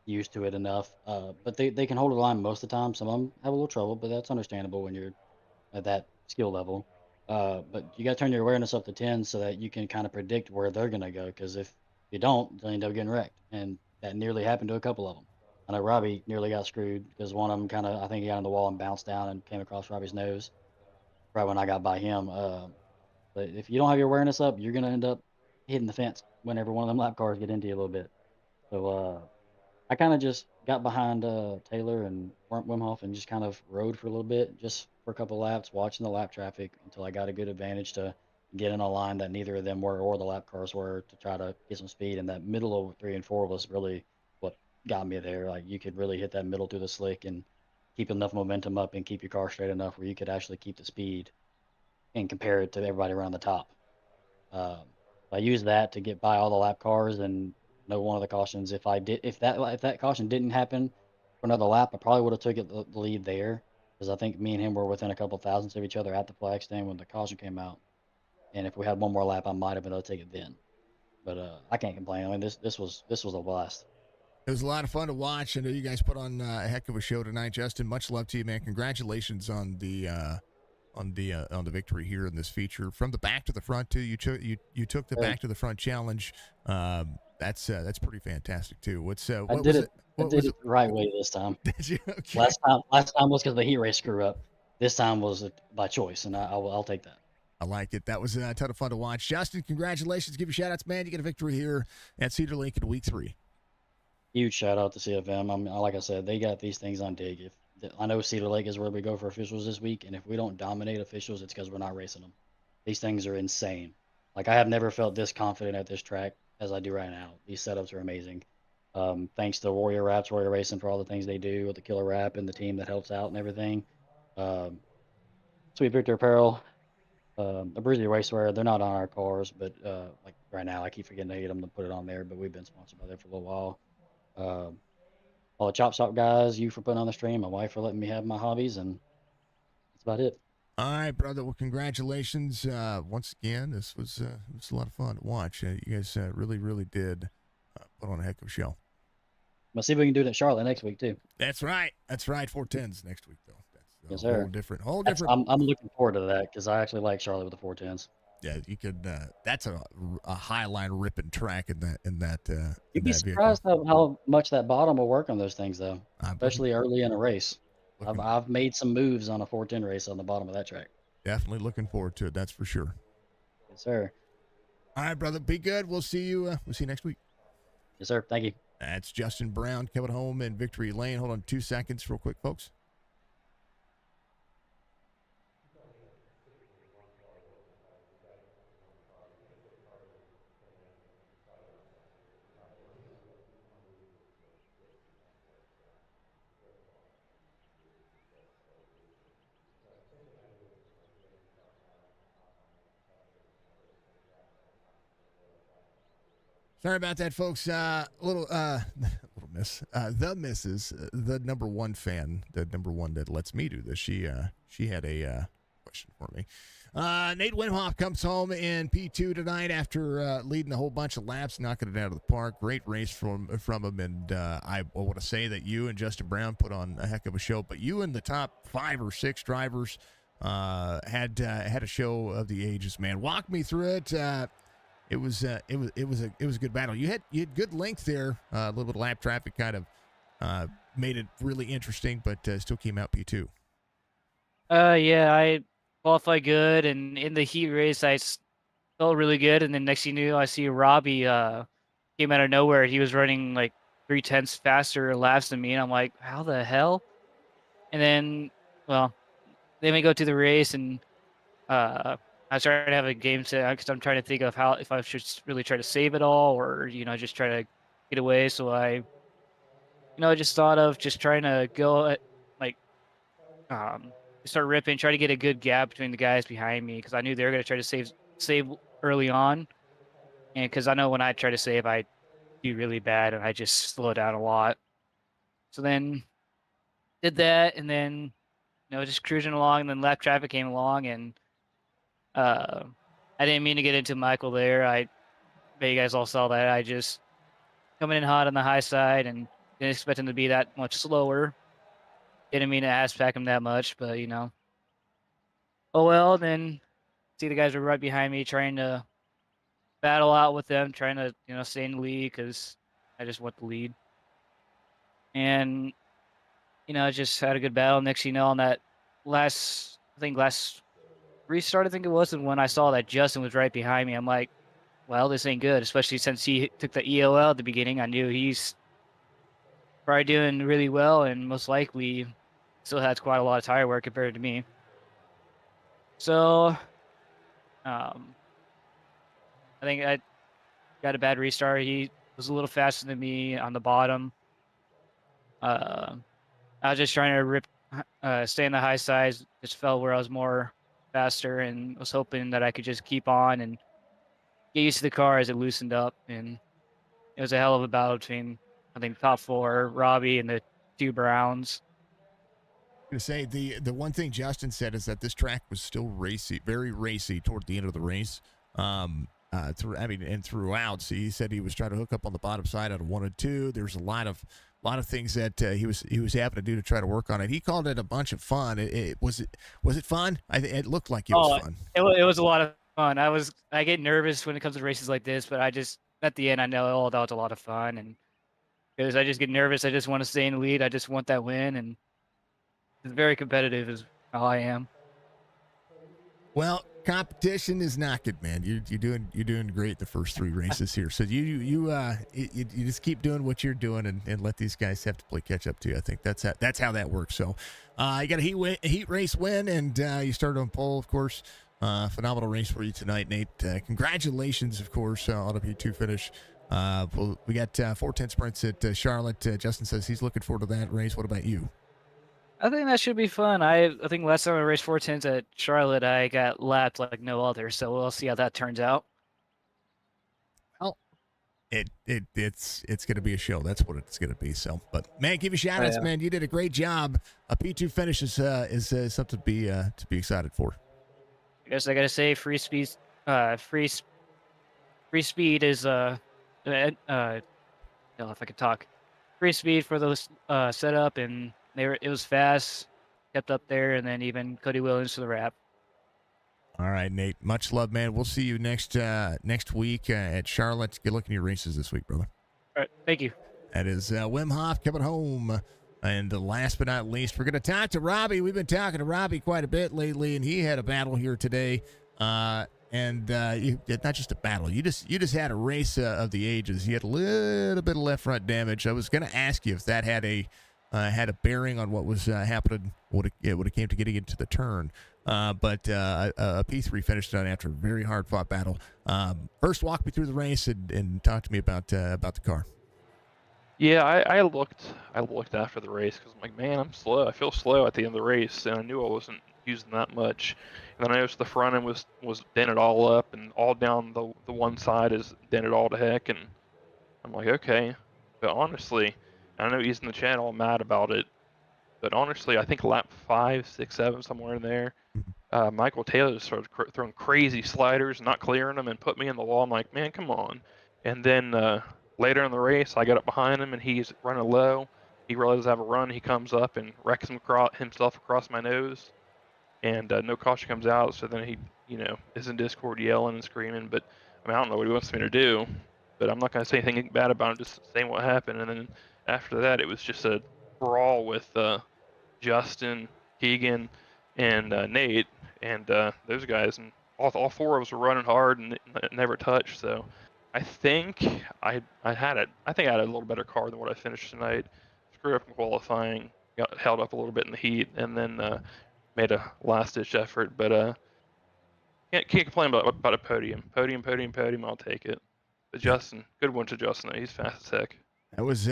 used to it enough. But they can hold the line most of the time. Some of them have a little trouble, but that's understandable when you're at that skill level. But you got to turn your awareness up to 10 so that you can kind of predict where they're going to go. Because if you don't, they'll end up getting wrecked. And that nearly happened to a couple of them. I know Robbie nearly got screwed because one of them I think he got on the wall and bounced down and came across Robbie's nose right when I got by him. But if you don't have your awareness up, you're going to end up hitting the fence whenever one of them lap cars get into you a little bit. So I kind of just got behind Taylor and Wim Hof and just kind of rode for a little bit, just for a couple laps, watching the lap traffic until I got a good advantage to get in a line that neither of them were or the lap cars were to try to get some speed. And that middle of 3 and 4 was really what got me there. Like you could really hit that middle through the slick and keep enough momentum up and keep your car straight enough where you could actually keep the speed and compare it to everybody around the top. Um, I used that to get by all the lap cars and know one of the cautions. If that caution didn't happen for another lap, I probably would have took the lead there because I think me and him were within a couple thousandths of each other at the flag stand when the caution came out. And if we had one more lap, I might have been able to take it then. But I can't complain. I mean, this was a blast. It was a lot of fun to watch. I know you guys put on a heck of a show tonight, Justin. Much love to you, man. Congratulations on the victory here in this feature. From the back to the front too. You took the back to the front challenge. That's pretty fantastic too. What I was it? I did it the right way this time. Did you? Okay. Last time was because the heat race screw up. This time was by choice, and I'll take that. I like it. That was a ton of fun to watch. Justin, congratulations. Give you shout outs, man. You get a victory here at Cedar Lake in week 3. Huge shout out to CFM. I mean, like I said, they got these things on dig. I know Cedar Lake is where we go for officials this week, and if we don't dominate officials, it's because we're not racing them. These things are insane. Like I have never felt this confident at this track as I do right now. These setups are amazing. Thanks to Warrior Racing for all the things they do with the Killer Rap and the team that helps out and everything. Um, Sweet Victor Apparel, Abruzzi Racewear, they're not on our cars, but like right now, I keep forgetting to get them to put it on there, but we've been sponsored by them for a little while. Um, all the Chop Shop guys, you for putting on the stream, my wife for letting me have my hobbies, and that's about it. All right, brother. Well, congratulations once again. This was a lot of fun to watch. You guys really did put on a heck of a show. We'll see if we can do it at Charlotte next week too. That's right. 410s next week though. Yes, Whole sir. different. I'm looking forward to that because I actually like Charlotte with the 410s. Yeah, you could. That's a high line ripping track in that. You'd be surprised how much that bottom will work on those things though, especially early in a race. I've made some moves on a 410 race on the bottom of that track. Definitely looking forward to it. That's for sure. Yes, sir. All right, brother. Be good. We'll see you. We'll see you next week. Yes, sir. Thank you. That's Justin Brown coming home in victory lane. Hold on 2 seconds, real quick, folks. Sorry about that, folks. Little miss. The missus, the number one fan, the number one that lets me do this. She had a question for me. Nate Winhoff comes home in P2 tonight after leading a whole bunch of laps, knocking it out of the park. Great race from him, and I want to say that you and Justin Brown put on a heck of a show. But you and the top 5 or 6 drivers had a show of the ages, man. Walk me through it. It was a good battle. You had good length there. A little bit of lap traffic kind of made it really interesting, but still came out P2. Yeah, I qualified good, and in the heat race, felt really good. And then next thing you know, I see Robbie came out of nowhere. He was running like 3/10 faster laps than me, and I'm like, how the hell? And then, well, then we go to the race, and I started to have a game set because I'm trying to think of how if I should really try to save it all or just try to get away. So I just thought of just trying to go like um start ripping, try to get a good gap between the guys behind me because I knew they were going to try to save early on, and because I know when I try to save, I do really bad and I just slow down a lot. So then did that, and then just cruising along, and then lap traffic came along, and uh, I didn't mean to get into Michael there. I bet you guys all saw that. I just coming in hot on the high side and didn't expect him to be that much slower. Didn't mean to ass pack him that much, but oh well. Then see the guys were right behind me, trying to battle out with them, trying to stay in the lead because I just want the lead. And I just had a good battle. Next, on that last restart, I think it was, and when I saw that Justin was right behind me, I'm like, well, this ain't good, especially since he took the EOL at the beginning. I knew he's probably doing really well and most likely still has quite a lot of tire wear compared to me. So, I think I got a bad restart. He was a little faster than me on the bottom. I was just trying to stay on the high side, just felt where I was more faster and was hoping that I could just keep on and get used to the car as it loosened up. And it was a hell of a battle between, I think, top 4, Robbie, and the 2 Browns. To say the one thing Justin said is that this track was still racy, very racy toward the end of the race. And throughout, so he said he was trying to hook up on the bottom side out of 1 and 2. There's a lot of things that he was having to do to try to work on it. He called it a bunch of fun. Was it fun? It looked like it was fun. It was a lot of fun. I get nervous when it comes to races like this, but I just at the end I know that was a lot of fun, and because I just get nervous, I just want to stay in the lead. I just want that win, and it's very competitive is how I am. Well, competition is not good, man. You're doing great the first 3 races here. So you just keep doing what you're doing and let these guys have to play catch up to you. I think that's how that works. So you got a heat race win, and you started on pole, of course. Phenomenal race for you tonight, Nate. Congratulations, of course, on a P2 finish. We got 410 sprints at Charlotte. Justin says he's looking forward to that race. What about you? I think that should be fun. I think last time I raced 410s at Charlotte, I got lapped like no other. So we'll see how that turns out. Well, it's going to be a show. That's what it's going to be. So, but man, give you shout outs, man. You did a great job. A P2 finish is something to be excited for. I guess I got to say, free speed is if I could talk, free speed for those setup, and it was fast, kept up there, and then even Cody Williams for the wrap. All right, Nate. Much love, man. We'll see you next week at Charlotte. Good luck in your races this week, brother. All right, thank you. That is Wim Hof coming home. And last but not least, we're going to talk to Robbie. We've been talking to Robbie quite a bit lately, and he had a battle here today. and not just a battle. You just had a race of the ages. You had a little bit of left front damage. I was going to ask you if that had a bearing on what was happening when it came to getting into the turn. But a P3 finished on after a very hard fought battle. First, walk me through the race and talk to me about the car. Yeah, I looked after the race because I'm like, man, I'm slow. I feel slow at the end of the race, and I knew I wasn't using that much. And then I noticed the front end was dented all up, and all down the one side is dented all to heck. And I'm like, okay. But honestly, I know he's in the chat all mad about it. But honestly, I think lap 5, 6, 7, somewhere in there, Michael Taylor just started throwing crazy sliders, not clearing them, and put me in the wall. I'm like, man, come on. And then later in the race, I got up behind him, and he's running low. He realizes I have a run. He comes up and wrecks himself across my nose, and no caution comes out. So then he, is in Discord yelling and screaming. But I mean, I don't know what he wants me to do. But I'm not going to say anything bad about him, just saying what happened. And then after that, it was just a brawl with Justin, Keegan, and Nate, and those guys, and all four of us were running hard and never touched. So I think I had it. I think I had a little better car than what I finished tonight. Screwed up in qualifying, got held up a little bit in the heat, and then made a last-ditch effort. But can't complain about a podium. Podium. I'll take it. But Justin, good one to Justin. He's fast as heck. That was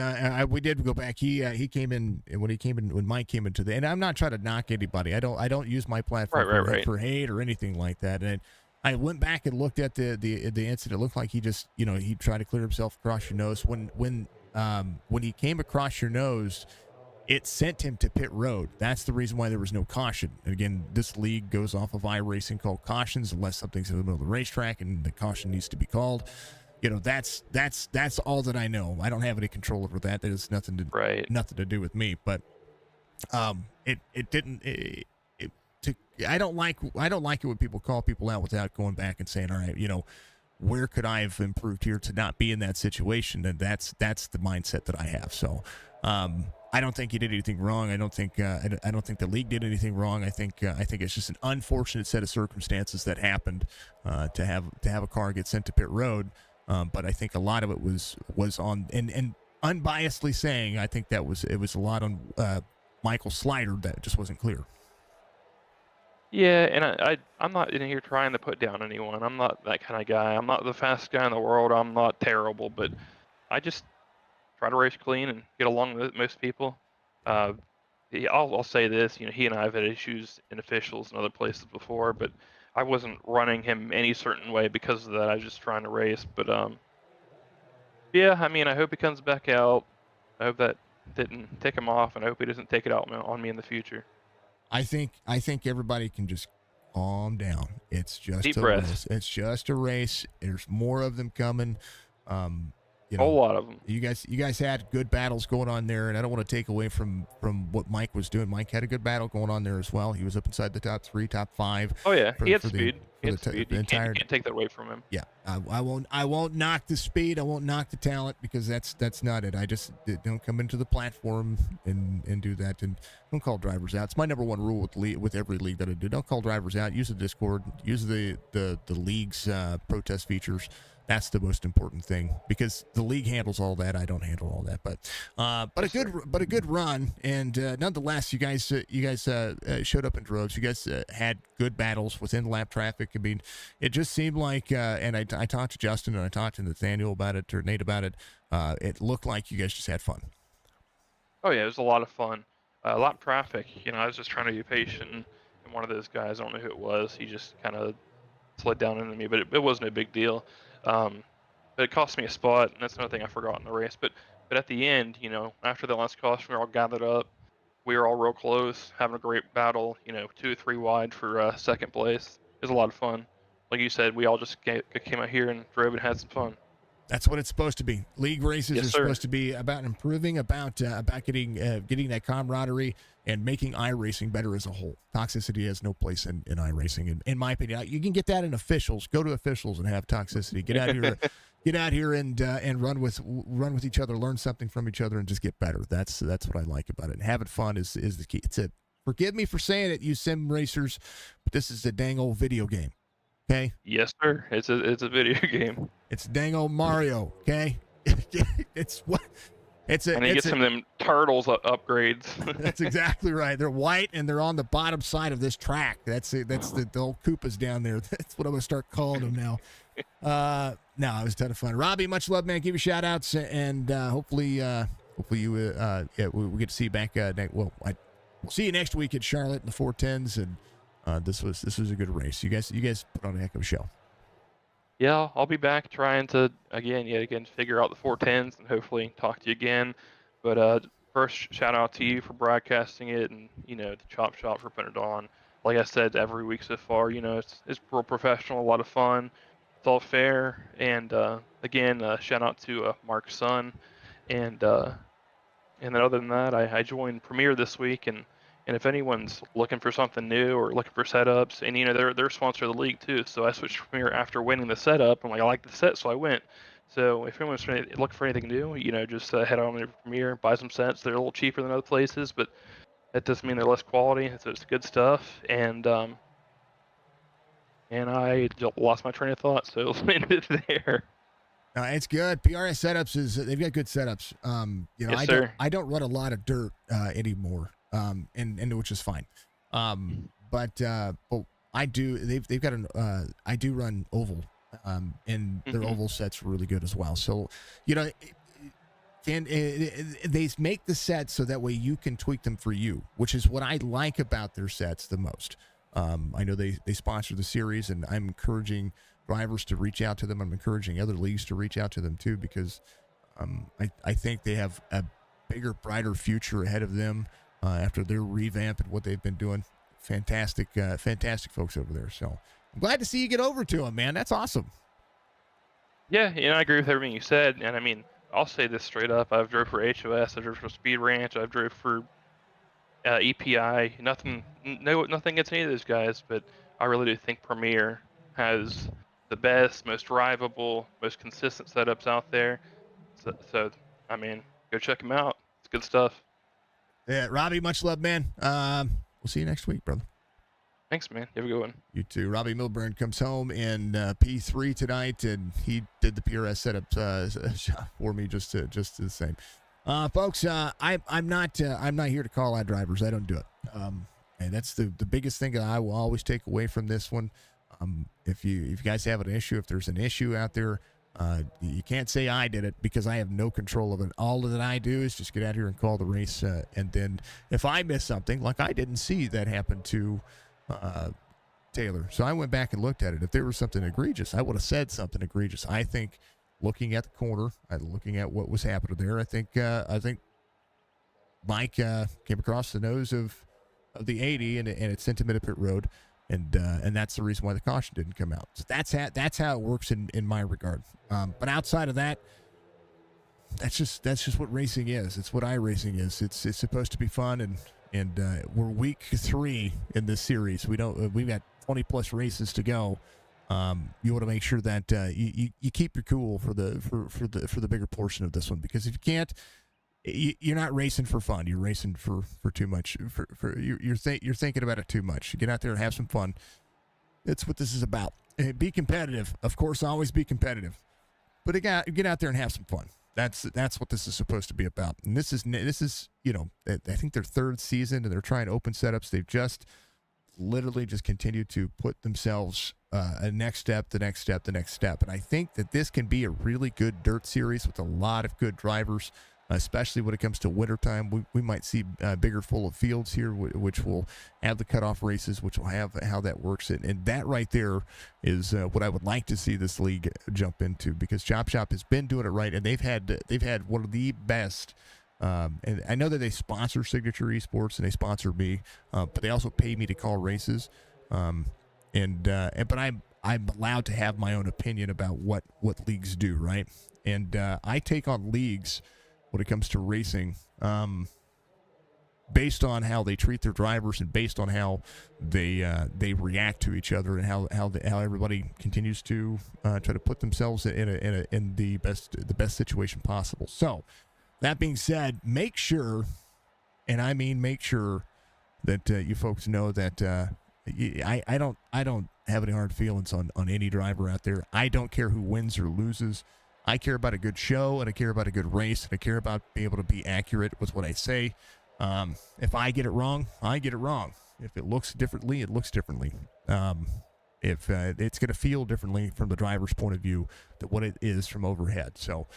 we did go back. He came in when Mike came into and I'm not trying to knock anybody. I don't use my platform for hate or anything like that. And I went back and looked at the incident. It looked like he just he tried to clear himself across your nose. When he came across your nose, it sent him to pit road. That's the reason why there was no caution. And again, this league goes off of iRacing called cautions unless something's in the middle of the racetrack and the caution needs to be called. That's all that I know. I don't have any control over that. There's nothing to do with me. But it didn't. I don't like it when people call people out without going back and saying, all right, where could I have improved here to not be in that situation? And that's the mindset that I have. So I don't think he did anything wrong. I don't think the league did anything wrong. I think it's just an unfortunate set of circumstances that happened to have a car get sent to pit road. But I think a lot of it was on and unbiasedly saying I think it was a lot on Michael Slider that just wasn't clear. Yeah, and I'm not in here trying to put down anyone. I'm not that kind of guy. I'm not the fastest guy in the world. I'm not terrible, but I just try to race clean and get along with most people. I'll say this, he and I have had issues in officials and other places before, but I wasn't running him any certain way because of that. I was just trying to race. But yeah, I mean, I hope he comes back out. I hope that didn't tick him off, and I hope he doesn't take it out on me in the future. I think everybody can just calm down. It's just Deep a breath. race. It's just a race. There's more of them coming. A whole lot of them. You guys had good battles going on there, and I don't want to take away from what Mike was doing. Mike had a good battle going on there as well. He was up inside the top 3, top 5. Oh yeah, he had speed. You can't take that away from him. Yeah, I won't knock the speed. I won't knock the talent because that's not it. I just don't come into the platform and do that, and don't call drivers out. It's my number one rule with every league that I do. Don't call drivers out. Use the Discord. Use the league's protest features. That's the most important thing because the league handles all that. I don't handle all that, but a good run, and nonetheless, you guys showed up in droves. You guys had good battles within lap traffic. I mean, it just seemed like, and I talked to Justin and I talked to Nathaniel about it or Nate about it. It looked like you guys just had fun. Oh yeah, it was a lot of fun. Lap traffic. I was just trying to be patient, and one of those guys, I don't know who it was, he just kind of slid down into me, but it wasn't a big deal. But it cost me a spot, and that's another thing I forgot in the race. But at the end, after the last caution, we were all gathered up. We were all real close, having a great battle. 2 or 3 wide for second place. It was a lot of fun. Like you said, we all just came out here and drove and had some fun. That's what it's supposed to be. League races are supposed to be about improving, about getting that camaraderie and making iRacing better as a whole. Toxicity has no place in iRacing, in my opinion. You can get that in officials. Go to officials and have toxicity. Get out here, and run with each other, learn something from each other, and just get better. That's what I like about it. And having fun is the key. It's it. Forgive me for saying it, you sim racers, but this is a dang old video game. Okay, Yes, sir. It's a video game, it's dang old Mario. Okay, it's what it's a and you get some of them turtles upgrades. That's exactly right. They're white and they're on the bottom side of this track. That's it. That's the old Koopas down there. That's what I'm gonna start calling them now. No, it was a ton of fun. Robbie, much love, man. Give you shout outs and hopefully you we get to see you back. We'll see you next week at Charlotte in the 410s, and this was a good race. You guys put on a heck of a show. Yeah, I'll be back trying to yet again figure out the 410s and hopefully talk to you again. But first, shout out to you for broadcasting it, and the Chop Shop for putting it on. Like I said, every week so far, it's real professional, a lot of fun. It's all fair, and again, shout out to Mark's son, and then other than that, I joined Premiere this week, and if anyone's looking for something new or looking for setups, and they're a sponsor of the league too, so I switched to Premiere after winning the setup. I'm like, I like the set, so I went. So if anyone's looking for anything new, just head on to Premiere, buy some sets. They're a little cheaper than other places, but that doesn't mean they're less quality. It's good stuff, and I lost my train of thought, so let's end it there. It's good. PRS setups they've got good setups. Yes, I don't run a lot of dirt anymore. And which is fine. But I do. They've got I do run oval. And their oval sets are really good as well. So, they make the sets so that way you can tweak them for you, which is what I like about their sets the most. I know they sponsor the series, and I'm encouraging drivers to reach out to them. I'm encouraging other leagues to reach out to them too, because I think they have a bigger, brighter future ahead of them after their revamp and what they've been doing. Fantastic folks over there. So I'm glad to see you get over to them, man. That's awesome. Yeah, I agree with everything you said, and I mean, I'll say this straight up. I've drove for HOS, I've drove for Speed Ranch, I've drove for EPI. Nothing against any of those guys, but I really do think Premiere has the best, most drivable, most consistent setups out there. So I mean, go check them out. It's good stuff. Yeah, Robbie, much love, man. We'll see you next week, brother. Thanks, man. You have a good one. You too. Robbie Milburn comes home in P3 tonight, and he did the PRS setup for me just the same. Folks, I'm not here to call out drivers. I don't do it. And that's the biggest thing that I will always take away from this one. If you guys have an issue, if there's an issue out there, you can't say I did it, because I have no control of it. All that I do is just get out here and call the race, and then if I miss something, like I didn't see that happen to Taylor, so I went back and looked at it. If there was something egregious, I would have said something egregious. I think looking at the corner, looking at what was happening there, I think Mike came across the nose of the 80 and it sent him into pit road, and that's the reason why the caution didn't come out. So that's how it works in my regard. But outside of that, that's just what racing is. It's what iRacing is. It's supposed to be fun, and we're week 3 in this series. We've got 20 plus races to go. You want to make sure that you keep your cool for the bigger portion of this one, because if you can't, you're not racing for fun. You're racing for too much. You're thinking about it too much. Get out there and have some fun. That's what this is about. Be competitive, of course. Always be competitive, but get out there and have some fun. That's what this is supposed to be about. And this is I think their 3rd season, and they're trying open setups. They've just literally just continued to put themselves a next step, the next step, the next step. And I think that this can be a really good dirt series with a lot of good drivers, especially when it comes to wintertime. We might see bigger full of fields here, which will have the cutoff races, which will have how that works. And that right there is what I would like to see this league jump into, because Chop Shop has been doing it right, and they've had one of the best. And I know that they sponsor Signature Esports and they sponsor me, but they also pay me to call races. But I'm allowed to have my own opinion about what leagues do, right? And I take on leagues when it comes to racing, based on how they treat their drivers and based on how they react to each other, and how everybody continues to try to put themselves in the best situation possible. So, that being said, make sure, and I mean make sure, that you folks know that I don't have any hard feelings on any driver out there. I don't care who wins or loses. I care about a good show, and I care about a good race, and I care about being able to be accurate with what I say. If I get it wrong, I get it wrong. If it looks differently, it looks differently. If it's going to feel differently from the driver's point of view than what it is from overhead. So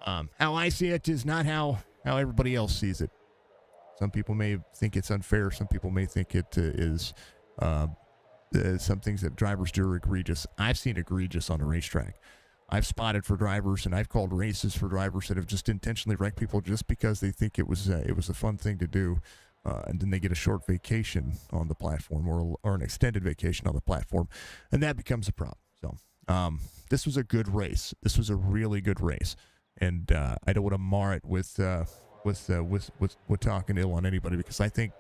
how I see it is not how everybody else sees it. Some people may think it's unfair. Some people may think it is some things that drivers do are egregious. I've seen egregious on a racetrack. I've spotted for drivers, and I've called races for drivers that have just intentionally wrecked people just because they think it was a fun thing to do, and then they get a short vacation on the platform or an extended vacation on the platform, and that becomes a problem. So this was a good race. This was a really good race, and I don't want to mar it with talking ill on anybody, because I think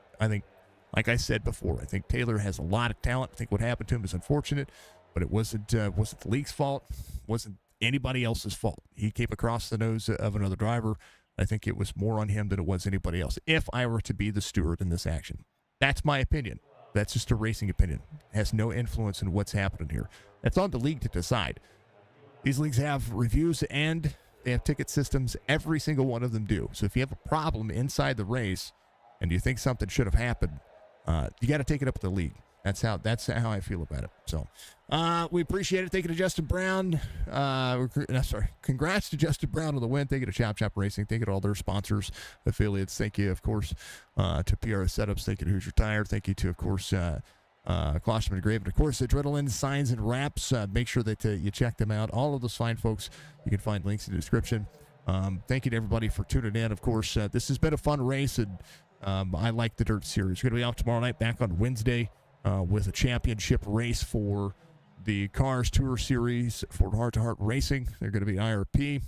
like I said before, I think Taylor has a lot of talent. I think what happened to him is unfortunate, but it wasn't the league's fault. Wasn't anybody else's fault. He came across the nose of another driver. I think it was more on him than it was anybody else. If I were to be the steward in this action, that's my opinion. That's just a racing opinion. It has no influence in what's happening here. That's on the league to decide. These leagues have reviews and they have ticket systems. Every single one of them do. So if you have a problem inside the race and you think something should have happened, you got to take it up with the league. That's how I feel about it. So we appreciate it. Thank you to Justin Brown. Congrats to Justin Brown on the win. Thank you to Chop Chop Racing. Thank you to all their sponsors, affiliates. Thank you, of course, to PRS Setups. Thank you to Hoosier Tire. Thank you to, of course, Klosterman Grave. And, of course, Adrenaline Signs and Wraps. Make sure that you check them out. All of those fine folks, you can find links in the description. Thank you to everybody for tuning in. Of course, this has been a fun race, and I like the Dirt Series. We're going to be off tomorrow night, back on Wednesday. With a championship race for the Cars Tour Series for Heart to Heart Racing. They're going to be IRP.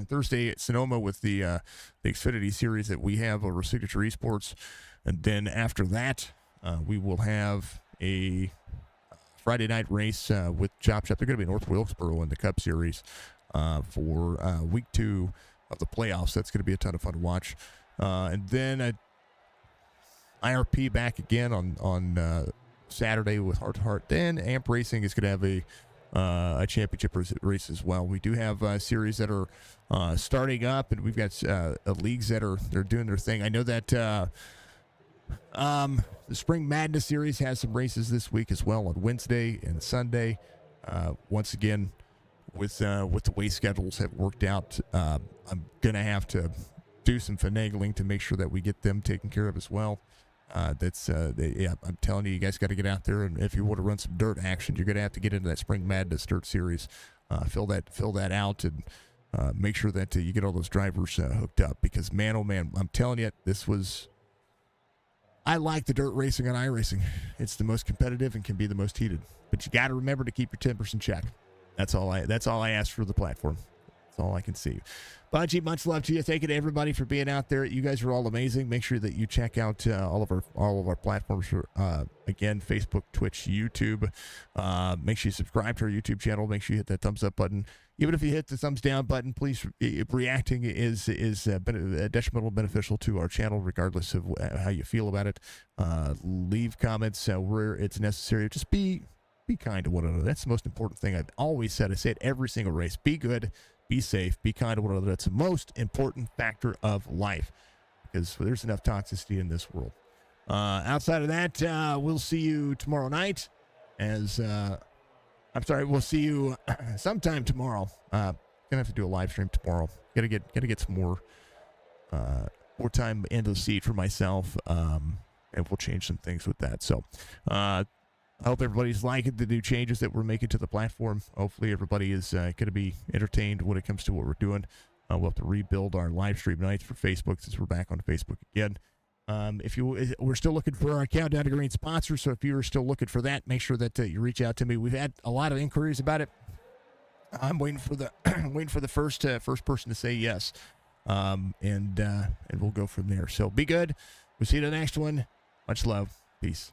Thursday at Sonoma with the Xfinity Series that we have over Signature Esports. And then after that, we will have a Friday night race with Chop Shop. They're going to be in North Wilkesboro in the Cup Series for week 2 of the playoffs. That's going to be a ton of fun to watch. And then IRP back again on Saturday with Heart to Heart. Then AMP Racing is going to have a championship race as well. We do have series that are starting up, and we've got leagues that they're doing their thing. I know that the Spring Madness Series has some races this week as well on Wednesday and Sunday. Once again, with the way schedules have worked out, I'm going to have to do some finagling to make sure that we get them taken care of as well. I'm telling you, you guys got to get out there, and if you want to run some dirt action, you're going to have to get into that Spring Madness Dirt Series. Fill that out, and make sure that you get all those drivers hooked up. Because man, oh man, I'm telling you, I like the dirt racing on iRacing. It's the most competitive and can be the most heated. But you got to remember to keep your tempers in check. That's all I ask for the platform. That's all I can see. Budgie, much love to you. Thank you to everybody for being out there. You guys are all amazing. Make sure that you check out all of our platforms. Again, Facebook, Twitch, YouTube. Make sure you subscribe to our YouTube channel. Make sure you hit that thumbs up button. Even if you hit the thumbs down button, please. Reacting is detrimental, beneficial to our channel, regardless of how you feel about it. Leave comments where it's necessary. Just be kind to one another. That's the most important thing I've always said. I say it every single race. Be good. Be safe, be kind to one another. That's the most important factor of life, because there's enough toxicity in this world. Outside of that, we'll see you tomorrow night. We'll see you sometime tomorrow. Gonna have to do a live stream tomorrow. Gotta get some more time into the seat for myself, and we'll change some things with that. So, I hope everybody's liking the new changes that we're making to the platform. Hopefully everybody is going to be entertained when it comes to what we're doing. We'll have to rebuild our live stream nights for Facebook, since we're back on Facebook again. We're still looking for our Countdown to Green sponsor, so if you're still looking for that, make sure that you reach out to me. We've had a lot of inquiries about it. I'm waiting for the first person to say yes, and we'll go from there. So be good. We'll see you in the next one. Much love. Peace.